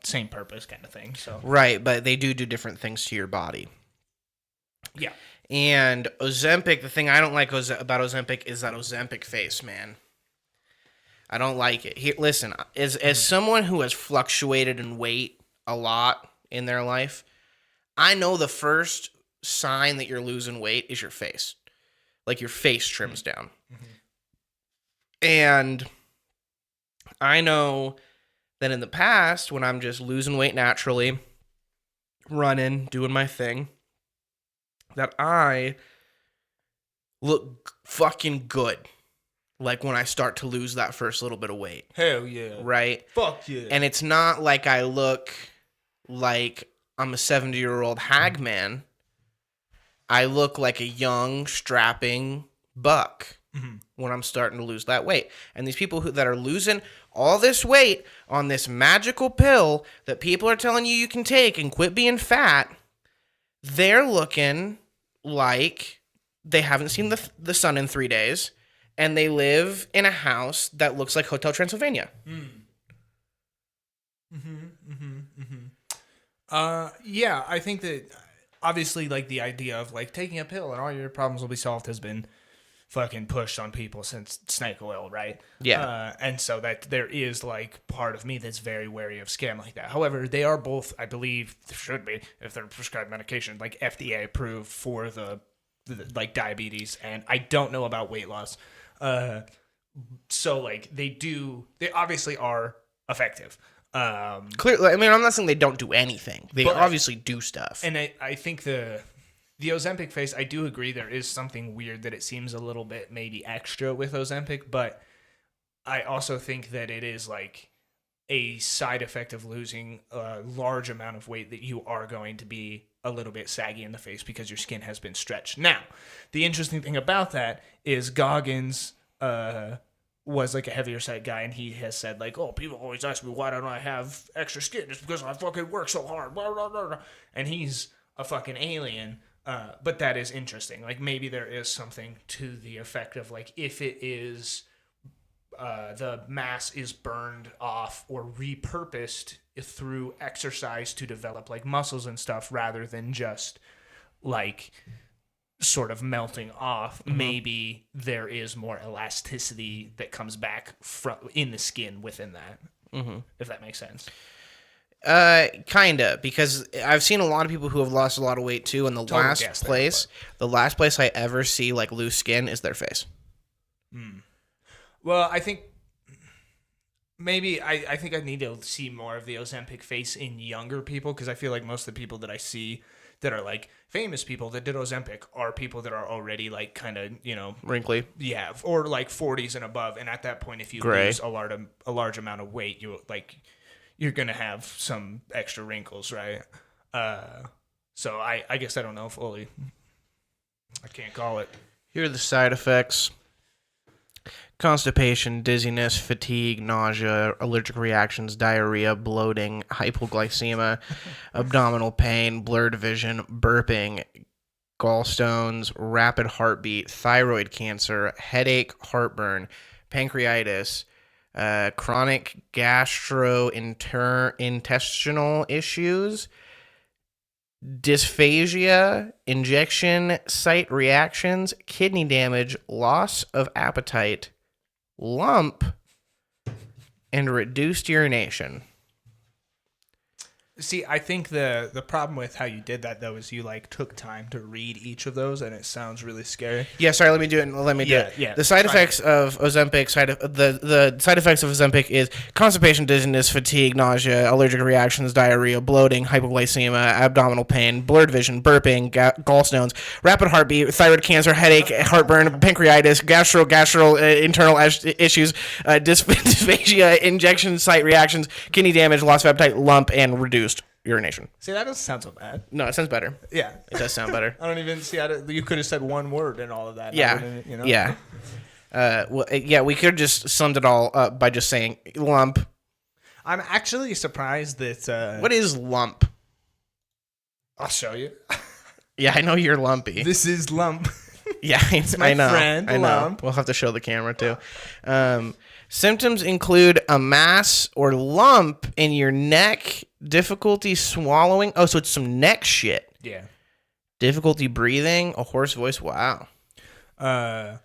same purpose kind of thing. So Right, but they do different things to your body. yeah. And Ozempic, the thing I don't like about Ozempic is that Ozempic face, man. I don't like it. Here, listen, as someone who has fluctuated in weight a lot in their life, I know the first sign that you're losing weight is your face. Like your face trims down. And I know that in the past, when I'm just losing weight naturally, running, doing my thing, that I look fucking good. Like when I start to lose that first little bit of weight. Hell yeah. Right? Fuck yeah. And it's not like I look like I'm a 70-year-old hag man. I look like a young, strapping buck when I'm starting to lose that weight. And these people that are losing all this weight on this magical pill that people are telling you can take and quit being fat, they're looking like they haven't seen the sun in 3 days, and they live in a house that looks like Hotel Transylvania. Yeah, I think that obviously like the idea of like taking a pill and all your problems will be solved has been fucking pushed on people since snake oil, right? Yeah. And so that there is like part of me that's very wary of scam like that. However, they are both, I believe, should be, if they're prescribed medication, like FDA approved for the like diabetes, and I don't know about weight loss. So like they obviously are effective. Clearly, I mean, I'm not saying they don't do anything. They obviously do stuff. And I think the Ozempic face, I do agree there is something weird that it seems a little bit maybe extra with Ozempic, but I also think that it is like a side effect of losing a large amount of weight that you are going to be a little bit saggy in the face because your skin has been stretched. Now, the interesting thing about that is Goggins was like a heavier set guy, and he has said like, oh, people always ask me why don't I have extra skin? It's because I fucking work so hard. Blah, blah, blah, blah. And he's a fucking alien. But that is interesting. Like maybe there is something to the effect of like if it is the mass is burned off or repurposed through exercise to develop like muscles and stuff rather than just like sort of melting off. Maybe there is more elasticity that comes back from in the skin within that. If that makes sense. Kinda, because I've seen a lot of people who have lost a lot of weight too, and the last place I ever see like loose skin is their face. Well, I think maybe I think I need to see more of the Ozempic face in younger people, because I feel like most of the people that I see that are like famous people that did Ozempic are people that are already like kind of, Wrinkly. yeah, or like 40s and above. And at that point, if you Gray. lose a large amount of weight, you're gonna have some extra wrinkles, right? So I guess I don't know fully. I can't call it. Here are the side effects: constipation, dizziness, fatigue, nausea, allergic reactions, diarrhea, bloating, hypoglycemia, abdominal pain, blurred vision, burping, gallstones, rapid heartbeat, thyroid cancer, headache, heartburn, pancreatitis, chronic gastrointestinal issues, dysphagia, injection site reactions, kidney damage, loss of appetite, lump, and reduced urination. See, I think the problem with how you did that though is you like took time to read each of those, and it sounds really scary. Yeah, sorry. Let me do it. Let me do it. Yeah. The side effects of Ozempic. The side effects of Ozempic is constipation, dizziness, fatigue, nausea, allergic reactions, diarrhea, bloating, hypoglycemia, abdominal pain, blurred vision, burping, gallstones, rapid heartbeat, thyroid cancer, headache, heartburn, pancreatitis, internal issues, dysphagia, injection site reactions, kidney damage, loss of appetite, lump, and reduced urination. See, that doesn't sound so bad. No, it sounds better. Yeah. It does sound better. I don't even see how you could have said one word in all of that. Yeah. You know? Yeah. We could have just summed it all up by just saying lump. I'm actually surprised that. What is lump? I'll show you. Yeah, I know you're lumpy. This is lump. Yeah, my I know. friend, I know. lump. We'll have to show the camera too. Symptoms include a mass or lump in your neck, difficulty swallowing. Oh, so it's some neck shit. Yeah. Difficulty breathing, a hoarse voice. Wow. I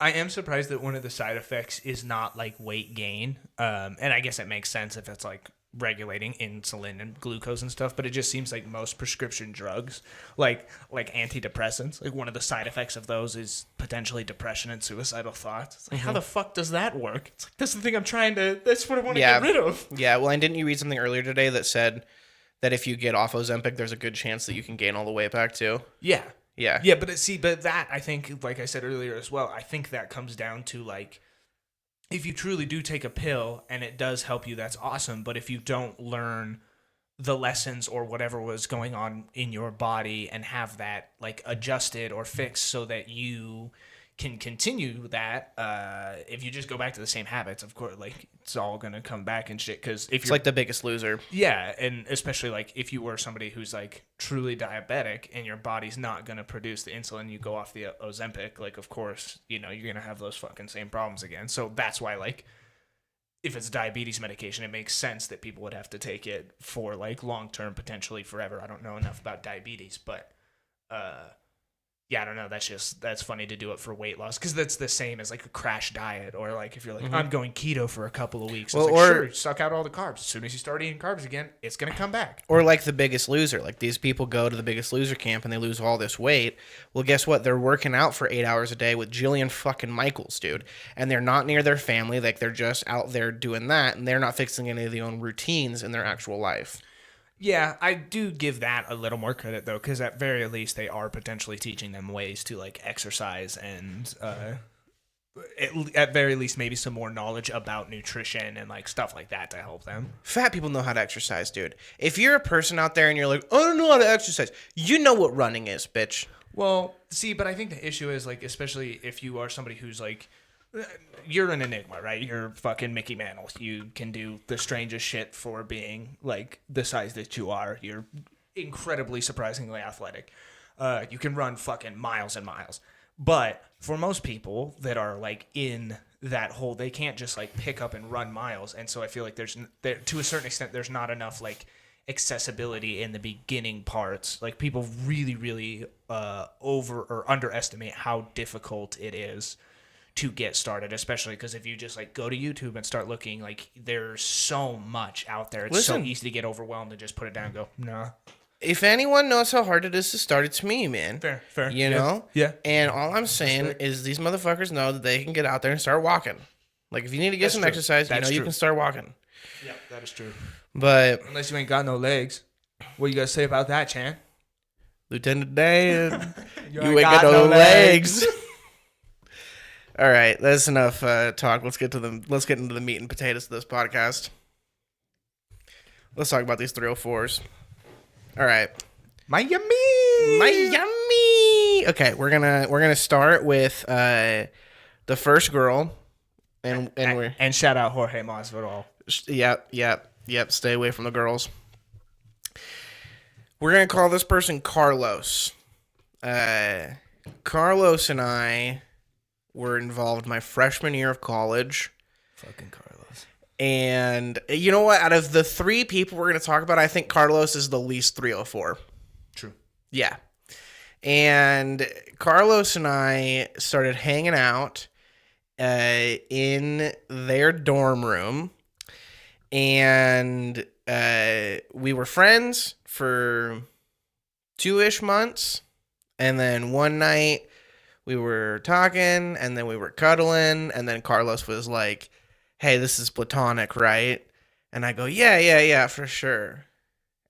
am surprised that one of the side effects is not like weight gain. And I guess it makes sense if it's like regulating insulin and glucose and stuff, but it just seems like most prescription drugs, like antidepressants, like one of the side effects of those is potentially depression and suicidal thoughts. It's like, how the fuck does that work? It's like, that's the thing that's what I want to get rid of. Yeah, well, and didn't you read something earlier today that said that if you get off Ozempic, there's a good chance that you can gain all the weight back too? Yeah. Yeah. Yeah, but that, I think, like I said earlier as well, I think that comes down to like, if you truly do take a pill and it does help you, that's awesome. But if you don't learn the lessons or whatever was going on in your body and have that like adjusted or fixed so that you can continue that, if you just go back to the same habits, of course, like it's all gonna come back and shit. Because if It's like The Biggest Loser. yeah, and especially like if you were somebody who's like truly diabetic and your body's not gonna produce the insulin, you go off the Ozempic, like of course, you know, you're gonna have those fucking same problems again. So that's why like if it's diabetes medication, it makes sense that people would have to take it for like long term, potentially forever. I don't know enough about diabetes, but yeah, I don't know. That's funny to do it for weight loss because that's the same as like a crash diet or like if you're like, I'm going keto for a couple of weeks. Well, it's like, sure, suck out all the carbs. As soon as you start eating carbs again, it's going to come back. Or like The Biggest Loser. Like these people go to The Biggest Loser camp and they lose all this weight. Well, guess what? They're working out for 8 hours a day with Jillian fucking Michaels, dude. And they're not near their family. Like they're just out there doing that. And they're not fixing any of their own routines in their actual life. Yeah, I do give that a little more credit though, because at very least they are potentially teaching them ways to like exercise and at very least maybe some more knowledge about nutrition and like stuff like that to help them. Fat people know how to exercise, dude. If you're a person out there and you're like, I don't know how to exercise, you know what running is, bitch. Well, see, but I think the issue is like, especially if you are somebody who's like, you're an enigma, right? You're fucking Mickey Mantle. You can do the strangest shit for being like the size that you are. You're incredibly surprisingly athletic. You can run fucking miles and miles. But for most people that are like in that hole, they can't just like pick up and run miles. And so I feel like there to a certain extent, there's not enough like accessibility in the beginning parts. Like people really, really over or underestimate how difficult it is to get started, especially because if you just like go to YouTube and start looking, like there's so much out there. It's so easy to get overwhelmed and just put it down and go, nah. If anyone knows how hard it is to start, it's me, man. Fair. You know? Yeah. And all I'm saying is these motherfuckers know that they can get out there and start walking. Like if you need to get some exercise, you know you can start walking. Yeah, that is true. But unless you ain't got no legs. What you got to say about that, Chan? Lieutenant Dan, you ain't got no legs. All right, that's enough talk. Let's get into the meat and potatoes of this podcast. Let's talk about these 304s. All right, Miami. Okay, we're gonna start with the first girl, and shout out Jorge Masvidal. Yep. Stay away from the girls. We're gonna call this person Carlos. Carlos and I were involved my freshman year of college. Fucking Carlos. And you know what? Out of the three people we're going to talk about, I think Carlos is the least 304. True. Yeah. And Carlos and I started hanging out in their dorm room. And we were friends for 2-ish months. And then one night we were talking and then we were cuddling. And then Carlos was like, hey, this is platonic, right? And I go, yeah, for sure.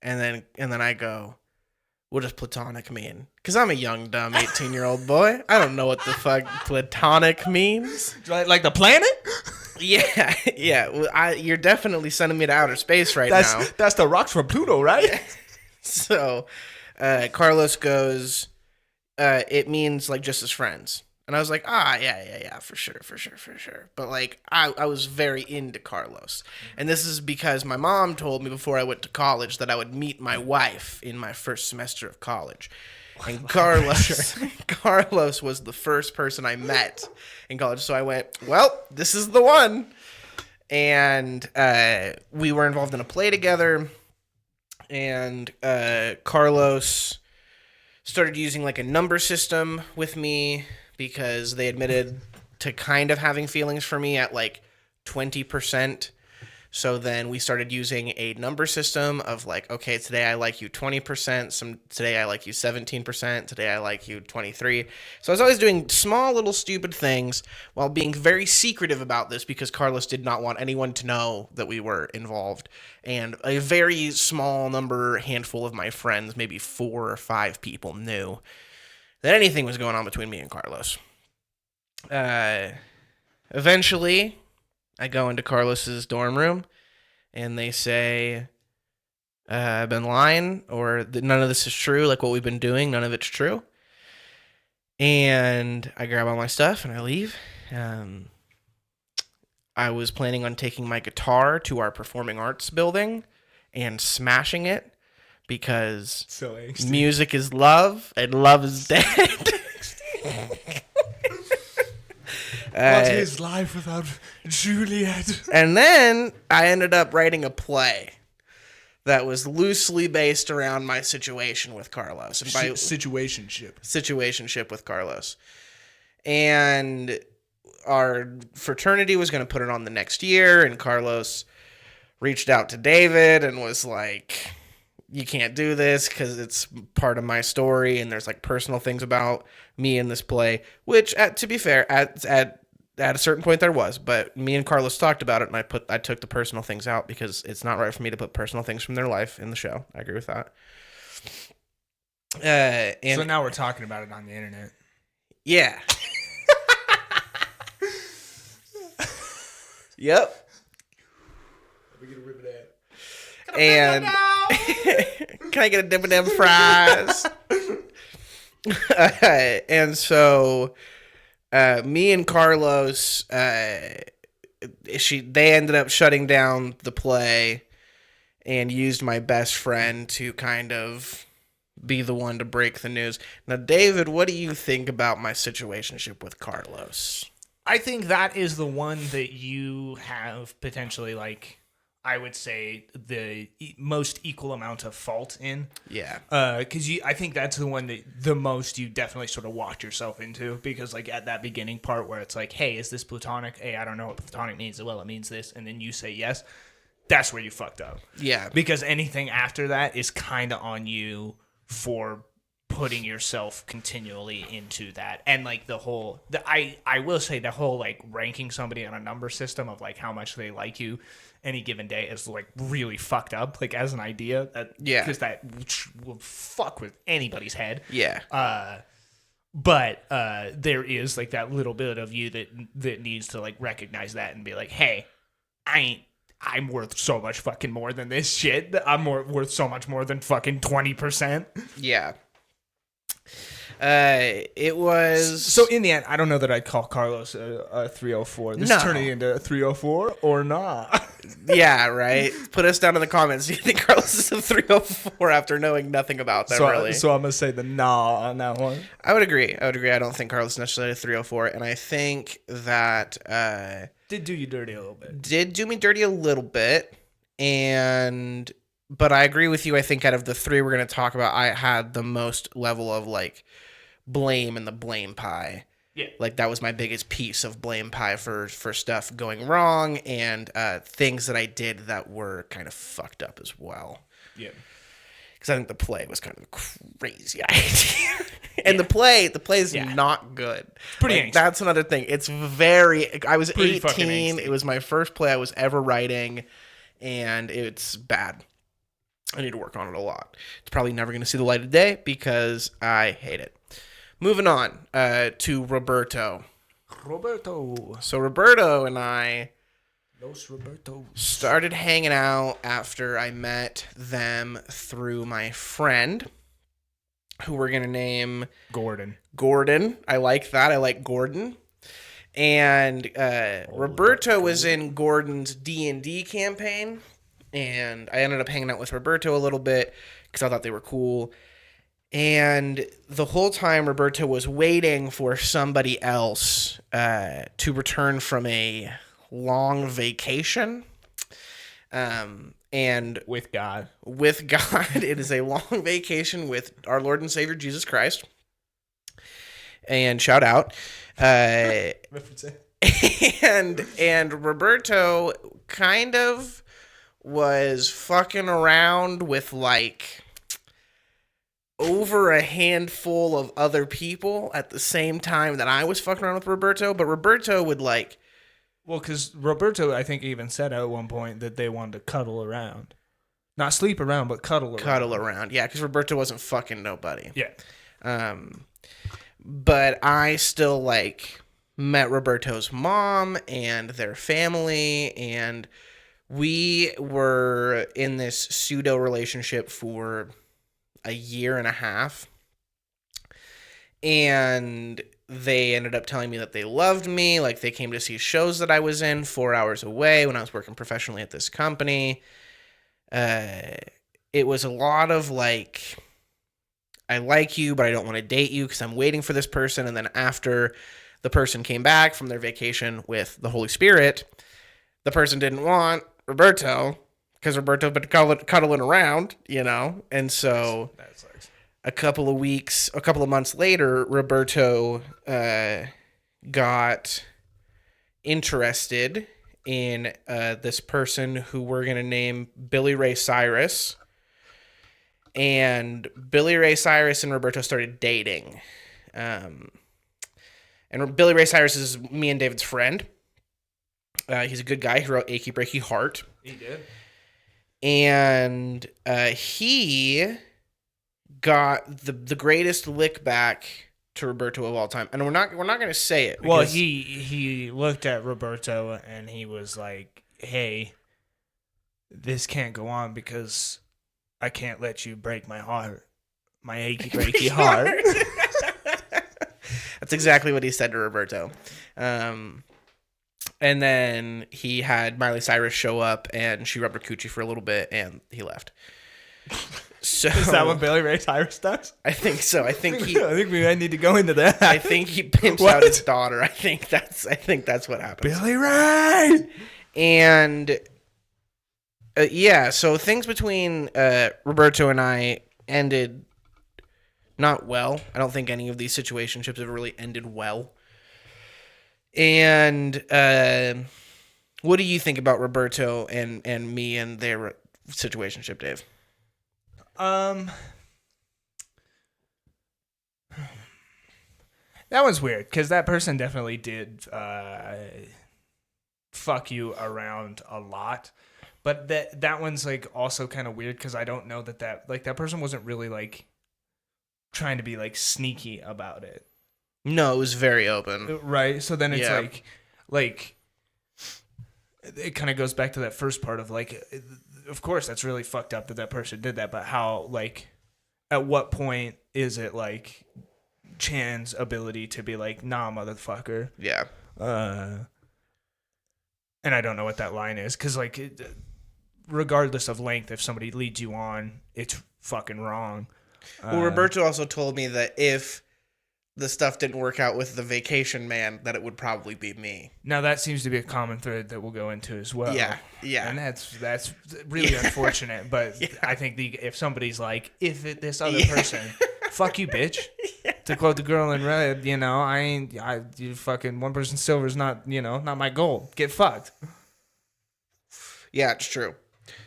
And then I go, what does platonic mean? Because I'm a young, dumb 18-year-old boy. I don't know what the fuck platonic means. Like the planet? Yeah. Well, you're definitely sending me to outer space now. That's the rocks from Pluto, right? So Carlos goes, it means like just as friends. And I was like, yeah, for sure. But like, I was very into Carlos. And this is because my mom told me before I went to college that I would meet my wife in my first semester of college. And Carlos was the first person I met in college. So I went, well, this is the one. And we were involved in a play together. And Carlos started using like a number system with me, because they admitted to kind of having feelings for me at like 20%. So then we started using a number system of like, okay, today I like you 20%, today I like you 17%, today I like you 23%. So I was always doing small little stupid things while being very secretive about this, because Carlos did not want anyone to know that we were involved. And a very small handful of my friends, maybe 4 or 5 people, knew that anything was going on between me and Carlos. Eventually, I go into Carlos's dorm room, and they say, I've been lying, or none of this is true, like what we've been doing, none of it's true. And I grab all my stuff, and I leave. I was planning on taking my guitar to our performing arts building and smashing it, because music is love and love is dead. What is life without Juliet? And then I ended up writing a play that was loosely based around my situation with Carlos. And by situationship with Carlos. And our fraternity was going to put it on the next year, and Carlos reached out to David and was like, you can't do this because it's part of my story, and there's like personal things about me in this play, which to be fair, at a certain point there was, but me and Carlos talked about it, and I took the personal things out because it's not right for me to put personal things from their life in the show. I agree with that. And so now we're talking about it on the internet. Yeah. Yep. We get a rib of that. And can I get a dim fries? And so me and Carlos, they ended up shutting down the play and used my best friend to kind of be the one to break the news. Now, David, what do you think about my situationship with Carlos? I think that is the one that you have potentially, like, I would say the most equal amount of fault in. Yeah. Because I think that's the one that the most you definitely sort of walked yourself into. Because, like, at that beginning part where it's like, hey, is this platonic? Hey, I don't know what platonic means. Well, it means this. And then you say yes. That's where you fucked up. Yeah. Because anything after that is kind of on you for putting yourself continually into that. And like I will say the whole like ranking somebody on a number system of like how much they like you any given day is like really fucked up, like as an idea. Because that will fuck with anybody's head. Yeah. But there is like that little bit of you that needs to like recognize that and be like, hey, I'm worth so much fucking more than this shit. I'm worth so much more than fucking 20%. Yeah. It was... So in the end, I don't know that I'd call Carlos a 304. This is turning into a 304 or not. Yeah, right? Put us down in the comments. Do you think Carlos is a 304 after knowing nothing about that, really? So I'm going to say the nah on that one. I would agree. I don't think Carlos is necessarily a 304. And I think that Did do you dirty a little bit. Did do me dirty a little bit, but I agree with you. I think out of the three we're going to talk about, I had the most level of like blame in the blame pie. Yeah. Like that was my biggest piece of blame pie for stuff going wrong and things that I did that were kind of fucked up as well. Yeah. Because I think the play was kind of a crazy idea. And the play is not good. Pretty like, angsty. that's another thing. It's very... I was Pretty fucking 18. angsty. It was my first play I was ever writing. And it's bad. I need to work on it a lot. It's probably never going to see the light of day because I hate it. Moving on to Roberto. So Roberto and I Los Robertos. started hanging out after I met them through my friend, who we're going to name Gordon. I like that. I like Gordon. And Roberto was in Gordon's D&D campaign, and I ended up hanging out with Roberto a little bit because I thought they were cool. And the whole time, Roberto was waiting for somebody else to return from a long vacation. And With God. with God, it is a long vacation with our Lord and Savior Jesus Christ. And shout out. And Roberto kind of was fucking around with like over a handful of other people at the same time that I was fucking around with Roberto, but Roberto would like... Well, because Roberto, I think, even said at one point that they wanted to cuddle around. Not sleep around, but cuddle around. Cuddle around. Yeah, because Roberto wasn't fucking nobody. Yeah. But I still like met Roberto's mom and their family, and we were in this pseudo relationship for a year and a half. And they ended up telling me that they loved me. Like, they came to see shows that I was in 4 hours away when I was working professionally at this company. It was a lot of like, I like you, but I don't want to date you because I'm waiting for this person. And then after the person came back from their vacation with the Holy Spirit, the person didn't want Roberto because Roberto had been cuddling around, you know? And so That sucks. a couple of months later, Roberto got interested in this person who we're going to name Billy Ray Cyrus. And Billy Ray Cyrus and Roberto started dating. And Billy Ray Cyrus is me and David's friend. He's a good guy. He wrote Achy Breaky Heart. He did. And he got the greatest lick back to Roberto of all time. And we're not going to say it. Well, he looked at Roberto and he was like, "Hey, this can't go on because I can't let you break my heart, my achy breaky heart." That's exactly what he said to Roberto. And then he had Miley Cyrus show up, and she rubbed her coochie for a little bit, and he left. So Is that what Billy Ray Cyrus does? I think so. I think I think we might need to go into that. I think he pimps What? out his daughter. I think that's what happens. Billy Ray. And yeah, so things between Roberto and I ended not well. I don't think any of these situationships have really ended well. And what do you think about Roberto and me and their situationship, Dave? That was weird because that person definitely did fuck you around a lot, but that one's like also kind of weird because I don't know that person wasn't really like trying to be like sneaky about it, No, it was very open. right? So then it's Yeah. like it kind of goes back to that first part of like, of course that's really fucked up that person did that, but how, like, at what point is it like Chan's ability to be like, "Nah, motherfucker," Yeah. and I don't know what that line is because like regardless of length, if somebody leads you on, it's fucking wrong. Well, Roberto also told me that if the stuff didn't work out with the vacation man, that it would probably be me. Now that seems to be a common thread that we'll go into as well. Yeah. And that's really unfortunate. But I think if somebody's like, this other person, fuck you, bitch. To quote the girl in red, you fucking one person silver is not my goal. Get fucked. Yeah, it's true.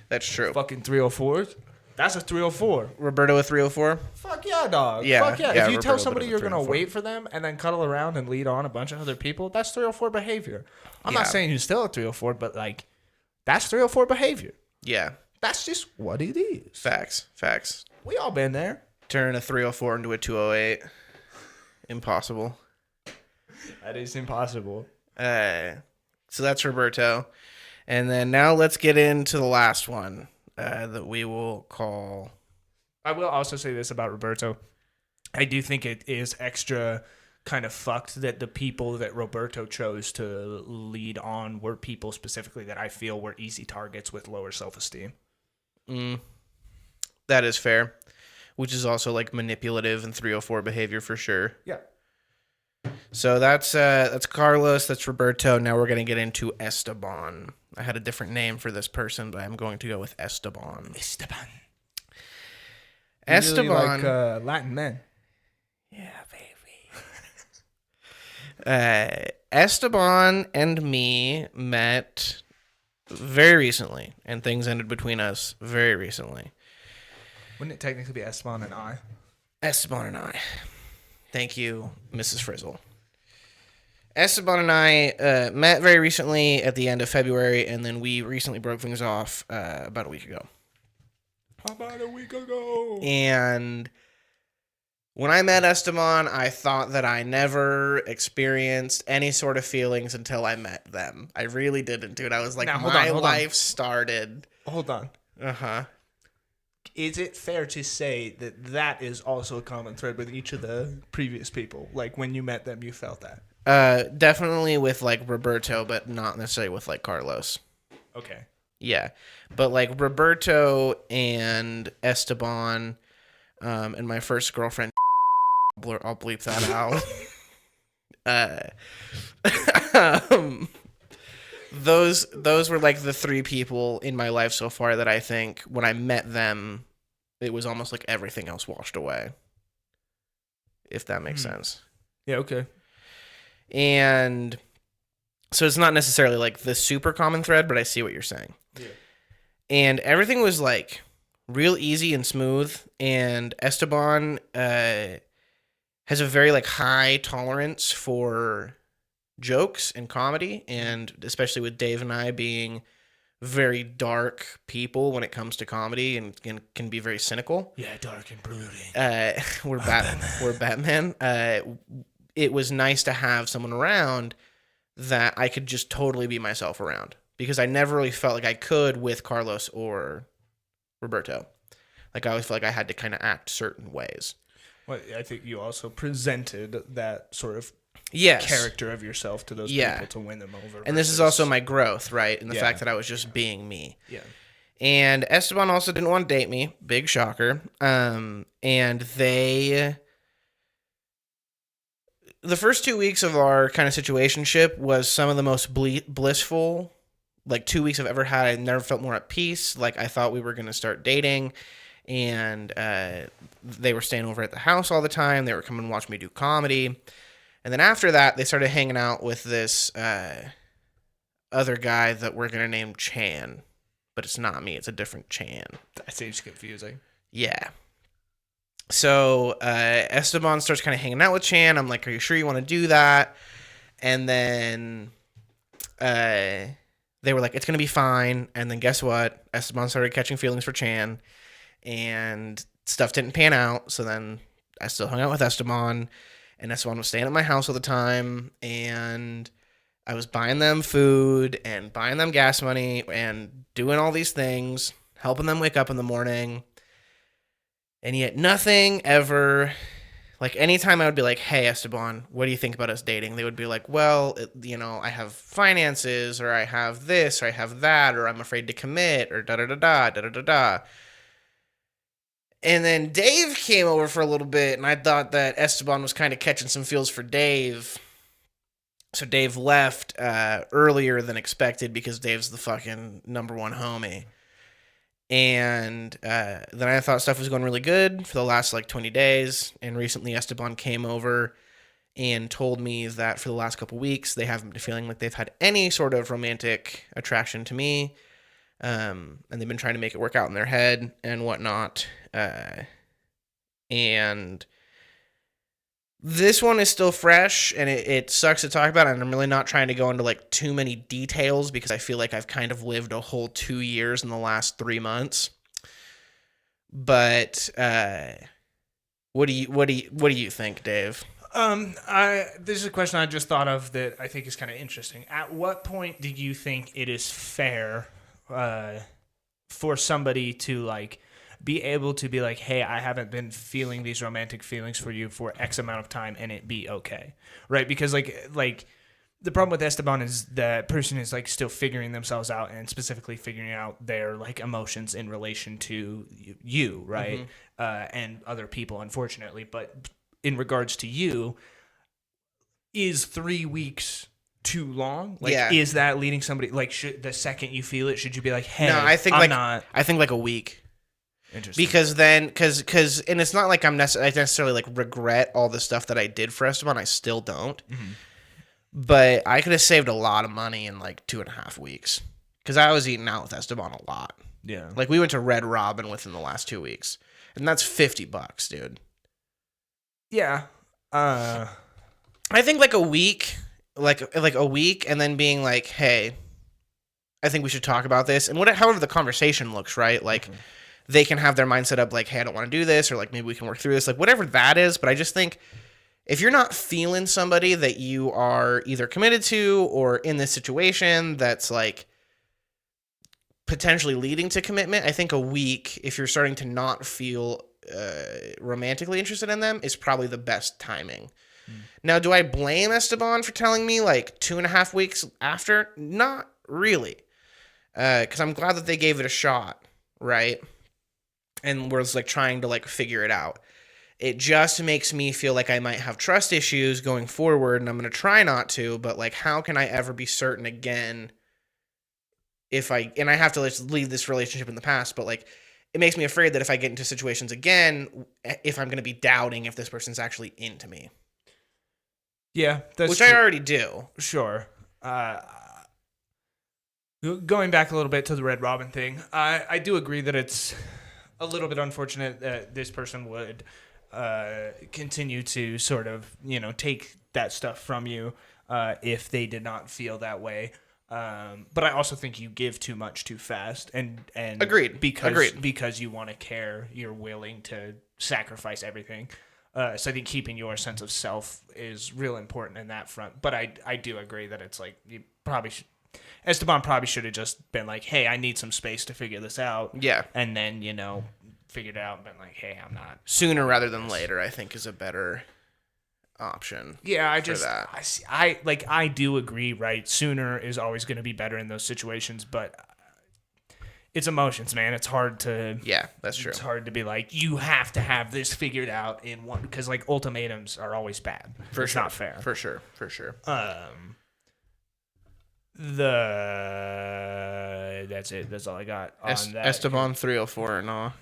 That's true. Fucking 304s. That's a 304. Roberto a 304? Fuck yeah, dog. Yeah, Fuck yeah. yeah, If you tell Roberto somebody a you're going to 304. wait for them and then cuddle around and lead on a bunch of other people, that's 304 behavior. I'm Yeah. not saying you're still a 304, but like, that's 304 behavior. Yeah. That's just what it is. Facts. We all been there. Turn a 304 into a 208. Impossible. That is impossible. So that's Roberto. And then now let's get into the last one that we will call... I will also say this about Roberto. I do think it is extra kind of fucked that the people that Roberto chose to lead on were people specifically that I feel were easy targets with lower self-esteem. That is fair. Which is also like manipulative and 304 behavior for sure. Yeah. So that's Carlos, that's Roberto. Now we're going to get into Esteban. I had a different name for this person, but I'm going to go with Esteban. Esteban. You really like Latin men. Yeah, baby. Esteban and me met very recently, and things ended between us very recently. Wouldn't it technically be Esteban and I? Esteban and I. Thank you, Mrs. Frizzle. Esteban and I met very recently at the end of February, and then we recently broke things off about a week ago. And when I met Esteban, I thought that I never experienced any sort of feelings until I met them. I really didn't, dude. I was like, now, my hold life on. started. Hold on. Uh-huh. Is it fair to say that that is also a common thread with each of the previous people? Like, when you met them, you felt that? Definitely with, like, Roberto, but not necessarily with, like, Carlos. Okay. Yeah. But, like, Roberto and Esteban and my first girlfriend, I'll bleep that out. Those were, like, the three people in my life so far that I think when I met them, it was almost like everything else washed away. If that makes sense. Yeah, okay. And so it's not necessarily like the super common thread, but I see what you're saying. Yeah. And everything was like real easy and smooth. And Esteban has a very like high tolerance for jokes and comedy, and especially with Dave and I being very dark people when it comes to comedy and can be very cynical. Yeah, dark and brooding. We're Batman. It was nice to have someone around that I could just totally be myself around, because I never really felt like I could with Carlos or Roberto. Like, I always felt like I had to kind of act certain ways. Well, I think you also presented that sort of character of yourself to those people to win them over. And this is also my growth, right? And the fact that I was just being me. Yeah. And Esteban also didn't want to date me. Big shocker. And the first 2 weeks of our kind of situationship was some of the most blissful, like, 2 weeks I've ever had. I never felt more at peace. Like, I thought we were going to start dating, and they were staying over at the house all the time. They were coming to watch me do comedy. And then after that, they started hanging out with this other guy that we're going to name Chan. But it's not me. It's a different Chan. That seems confusing. Yeah. So Esteban starts kind of hanging out with Chan. I'm like, are you sure you want to do that? And then they were like, it's going to be fine. And then guess what? Esteban started catching feelings for Chan. And stuff didn't pan out. So then I still hung out with Esteban. And Esteban was staying at my house all the time. And I was buying them food and buying them gas money and doing all these things, helping them wake up in the morning. And yet nothing ever, like, anytime I would be like, hey, Esteban, what do you think about us dating? They would be like, well, I have finances, or I have this, or I have that, or I'm afraid to commit, or da-da-da-da, da-da-da-da. And then Dave came over for a little bit, and I thought that Esteban was kind of catching some feels for Dave. So Dave left earlier than expected because Dave's the fucking number one homie. And then I thought stuff was going really good for the last like 20 days. And recently Esteban came over and told me that for the last couple weeks, they haven't been feeling like they've had any sort of romantic attraction to me. And they've been trying to make it work out in their head and whatnot. And this one is still fresh, and it sucks to talk about, and I'm really not trying to go into like too many details because I feel like I've kind of lived a whole 2 years in the last 3 months. But what do you think, Dave? This is a question I just thought of that I think is kind of interesting. At what point do you think it is fair for somebody to like be able to be like, hey, I haven't been feeling these romantic feelings for you for X amount of time, and it be okay, right? Because like the problem with Esteban is that person is like still figuring themselves out, and specifically figuring out their like emotions in relation to you, right? And other people, unfortunately. But in regards to you, is 3 weeks too long? Like, is that leading somebody like the second you feel it, should you be like, hey, no, I think I think like a week. Interesting. Because then, and it's not like I necessarily like regret all the stuff that I did for Esteban. I still don't. But I could have saved a lot of money in like 2.5 weeks. Because I was eating out with Esteban a lot. Yeah. Like we went to Red Robin within the last 2 weeks. And that's $50, dude. Yeah. I think like a week, like a week, and then being like, hey, I think we should talk about this. And however the conversation looks, right? Like, they can have their mind set up like, hey, I don't want to do this, or like maybe we can work through this, like whatever that is. But I just think if you're not feeling somebody that you are either committed to or in this situation that's like potentially leading to commitment, I think a week, if you're starting to not feel romantically interested in them, is probably the best timing. Now, do I blame Esteban for telling me like 2.5 weeks after? Not really. Because I'm glad that they gave it a shot, right? And was like trying to like figure it out. It just makes me feel like I might have trust issues going forward, and I'm going to try not to, but like, how can I ever be certain again and I have to leave this relationship in the past, but like, it makes me afraid that if I get into situations again, if I'm going to be doubting if this person's actually into me. Yeah. Which I already do. Sure. Going back a little bit to the Red Robin thing, I do agree that it's a little bit unfortunate that this person would continue to sort of, take that stuff from you if they did not feel that way. But I also think you give too much too fast, and Agreed. Because you want to care, you're willing to sacrifice everything. So I think keeping your sense of self is real important in that front. But I do agree that it's like you probably should. Esteban probably should have just been like, hey, I need some space to figure this out. Yeah. And then, figured it out and been like, hey, I'm not. Sooner rather than later, I think, is a better option. Yeah, I do agree, right? Sooner is always going to be better in those situations, but it's emotions, man. It's hard to. Yeah, that's true. It's hard to be like, you have to have this figured out in one, because like ultimatums are always bad. It's not fair. For sure. That's it. That's all I got on that. Esteban 304 and all.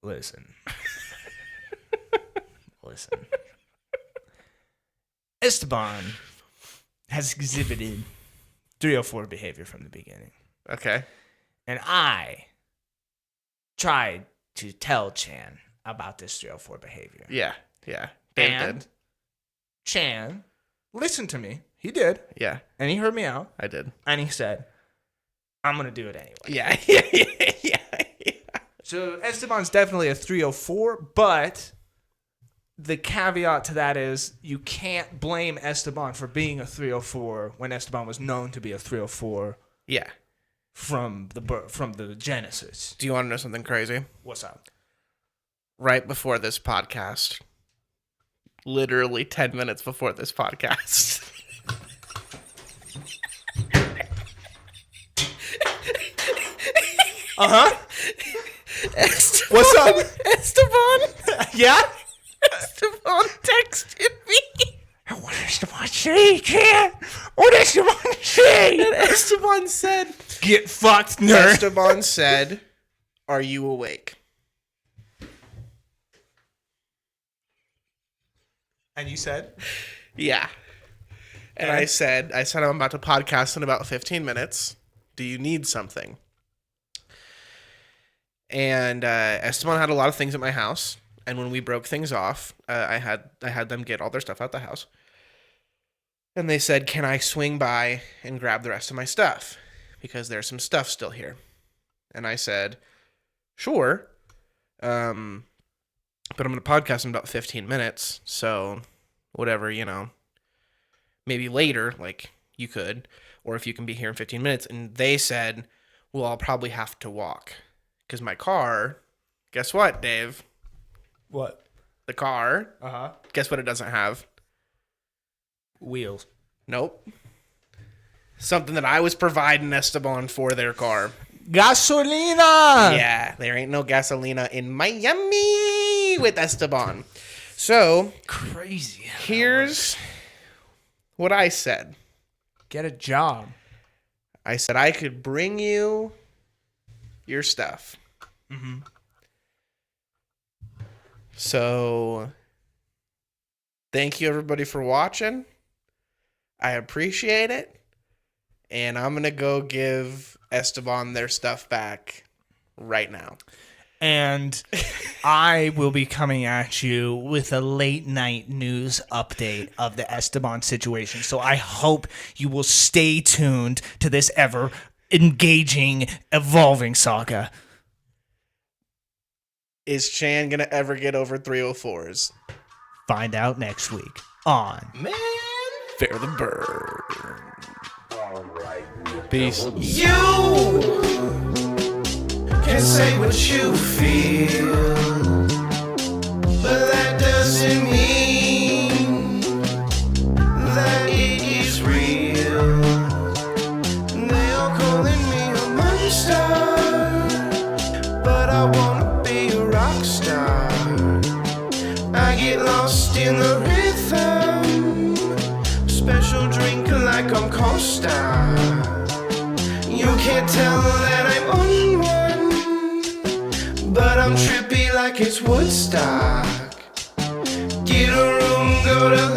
Listen. Esteban has exhibited 304 behavior from the beginning. Okay. And I tried to tell Chan about this 304 behavior. Yeah. And Chan listened to me. He did. Yeah. And he heard me out. I did. And he said, I'm going to do it anyway. Yeah. So Esteban's definitely a 304, but the caveat to that is you can't blame Esteban for being a 304 when Esteban was known to be a 304. Yeah. From the Genesis. Do you want to know something crazy? What's up? Right before this podcast, literally 10 minutes before this podcast, Uh-huh. Esteban, What's up? Esteban. Yeah? Esteban texted me. What does Esteban say, kid? What does Esteban say? And Esteban said, Get fucked, nerd. Esteban said, are you awake? And you said? Yeah. And I said I'm about to podcast in about 15 minutes. Do you need something? And Esteban had a lot of things at my house. And when we broke things off, I had them get all their stuff out the house. And they said, can I swing by and grab the rest of my stuff? Because there's some stuff still here. And I said, sure. But I'm going to podcast in about 15 minutes. So whatever, maybe later, like you could, or if you can be here in 15 minutes. And they said, well, I'll probably have to walk. Because my car, guess what, Dave? What? The car, Uh-huh. guess what it doesn't have? Wheels. Nope. Something that I was providing Esteban for their car. Gasolina! Yeah, there ain't no gasolina in Miami with Esteban. So, Crazy. here's what I said. Get a job. I said I could bring you your stuff. Mm-hmm. So, thank you everybody for watching. I appreciate it. And I'm going to go give Esteban their stuff back right now. And I will be coming at you with a late night news update of the Esteban situation. So I hope you will stay tuned to this ever engaging, evolving saga. Is Chan going to ever get over 304s? Find out next week on Man, Fehr the Bird. Peace. You can say what you feel, but that doesn't mean that it is real. They are calling me a monster, but I wanna be a rock star. I get lost in the rhythm, special drink like I'm Costa. You can't tell that I'm on one, but I'm trippy like it's Woodstock. Get a room, go to